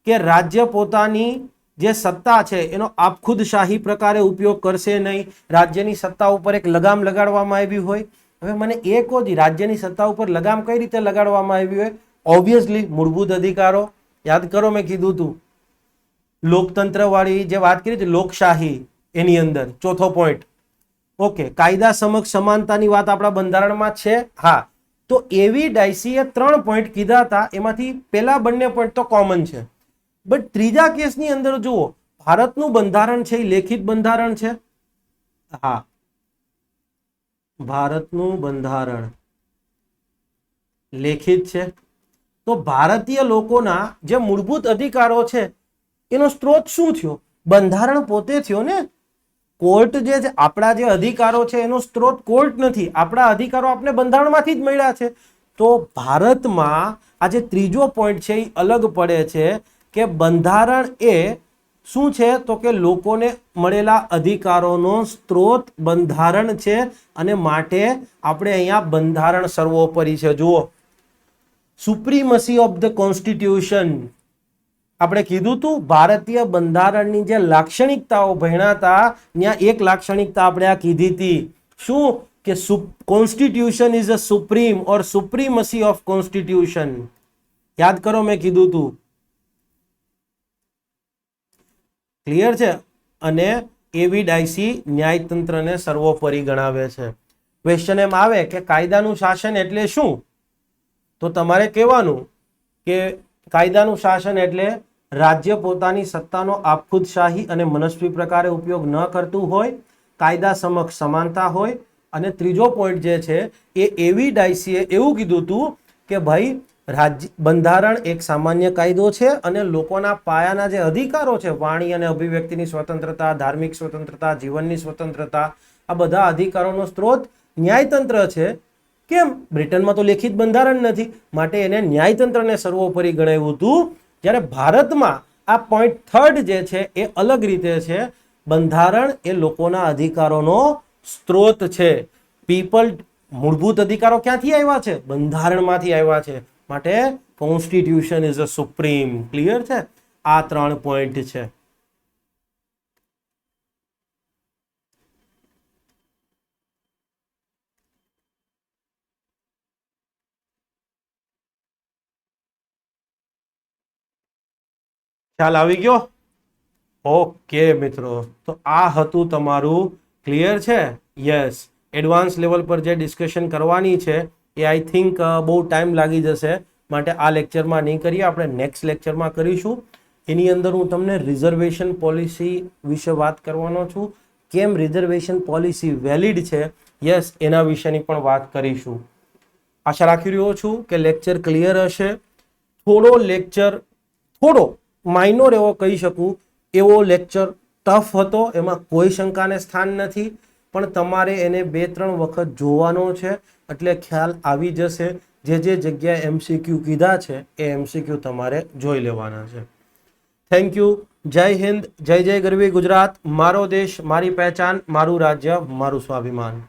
કે રાજ્ય પોતાની જે સત્તા છે એનો આપખુદશાહી પ્રકારે ઉપયોગ કરશે નહીં. રાજ્યની સત્તા ઉપર એક લગામ લગાડવામાં આવી હોય. હવે મને એ કહો, રાજ્યની સત્તા ઉપર લગામ કઈ રીતે લગાડવામાં આવી હોય? ઓબ્વિયસલી મૂળભૂત અધિકારો. યાદ કરો, મેં કીધું હતું લોકતંત્ર વાળી જે વાત કરી હતી, લોકશાહી, એની અંદર ચોથો પોઈન્ટ. ઓકે, કાયદા સમક્ષ સમાનતાની વાત આપણા બંધારણમાં છે. હા, તો એવી ડાયસીએ 3 પોઈન્ટ કીધા હતા, એમાંથી પેલા બંને પોઈન્ટ તો કોમન છે. બટ ત્રીજા કેસની અંદર જુઓ, ભારતનું બંધારણ છે એ લેખિત બંધારણ છે. હા, ભારતનું બંધારણ લેખિત છે. તો ભારતીય લોકોના જે મૂળભૂત અધિકારો છે એનો સ્ત્રોત શું થયો? બંધારણ પોતે થયો ને. કોર્ટ જે છે, આપણા જે અધિકારો છે એનો સ્ત્રોત કોર્ટ નથી. આપણા અધિકારો આપણે બંધારણમાંથી જ મળ્યા છે. તો ભારતમાં આ જે ત્રીજો પોઈન્ટ છે એ અલગ પડે છે કે બંધારણ એ શું છે? તો કે લોકોને મળેલા અધિકારોનો સ્ત્રોત બંધારણ છે અને માટે આપણે અહીંયા બંધારણ સર્વોપરી છે. જુઓ, સુપ્રીમસી ઓફ ધ કોન્સ્ટિટ્યુશન. આપણે કીધું હતું ભારતીય બંધારણની જે લાક્ષણિકતાઓ ભણ્યા હતા, ત્યાં એક લાક્ષણિકતા આપણે આ કીધી હતી. શું? કે constitution is a supreme or supremacy of constitution. યાદ કરો, મેં કીધું હતું. ક્લિયર છે? અને એવી ડાયસી ન્યાયતંત્રને સર્વોપરી ગણાવે છે. ક્વેશ્ચન એમ આવે કે કાયદાનું શાસન એટલે શું? તો તમારે કહેવાનું કે કાયદાનું શાસન એટલે રાજ્ય પોતાની સત્તાનો આપખુદશાહી અને મનસ્વી પ્રકારે ઉપયોગ ન કરતું હોય, કાયદા સમક્ષ સમાનતા હોય, અને ત્રીજો પોઈન્ટ જે છે એ એવી ડાયસીએ એવું કીધું હતું કે ભાઈ બંધારણ એક સામાન્ય કાયદો છે અને લોકોના પાયાના જે અધિકારો છે, વાણી અને અભિવ્યક્તિની સ્વતંત્રતા, ધાર્મિક સ્વતંત્રતા, જીવનની સ્વતંત્રતા, આ બધા અધિકારોનો સ્ત્રોત ન્યાયતંત્ર છે. કેમ? બ્રિટનમાં તો લેખિત બંધારણ નથી, માટે એને ન્યાયતંત્રને સર્વોપરી ગણાવ્યું હતું. જ્યારે ભારતમાં આ પોઈન્ટ થર્ડ જે છે એ અલગ રીતે છે. બંધારણ એ લોકોના અધિકારોનો સ્ત્રોત છે. મૂળભૂત અધિકારો ક્યાંથી આવ્યા છે? બંધારણમાંથી આવ્યા છે. માટે constitution is a supreme. Clear છે? આ 3 પોઈન્ટ છે. ખ્યાલ આવી ગયો? ઓકે મિત્રો, તો આ હતું તમારું. ક્લિયર છે? યસ. એડવાન્સ લેવલ પર જે ડિસ્કશન કરવાની છે એ આઈ થિંક બહુ ટાઈમ લાગી જશે, માટે આ લેક્ચરમાં નહીં કરીએ, આપણે નેક્સ્ટ લેક્ચરમાં કરીશું. એની અંદર હું તમને રિઝર્વેશન પોલિસી વિશે વાત કરવાનો છું. કેમ રિઝર્વેશન પોલિસી વેલિડ છે, યસ, એના વિશેની પણ વાત કરીશું. આશા રાખી રહ્યો છું કે લેક્ચર ક્લિયર હશે. થોડો માઇનોર એવો કહી શકું એવો લેક્ચર ટફ હતો, એમાં કોઈ શંકાને સ્થાન નથી, પણ તમારે એને 2-3 વખત જોવાનો છે એટલે ખ્યાલ આવી જશે. જે જગ્યાએ MCQ કીધા છે એ MCQ તમારે જોઈ લેવાના છે. Thank you. જય હિન્દ, જય જય ગરવી ગુજરાત. મારો દેશ, મારી પહેચાન, મારું રાજ્ય, મારું સ્વાભિમાન.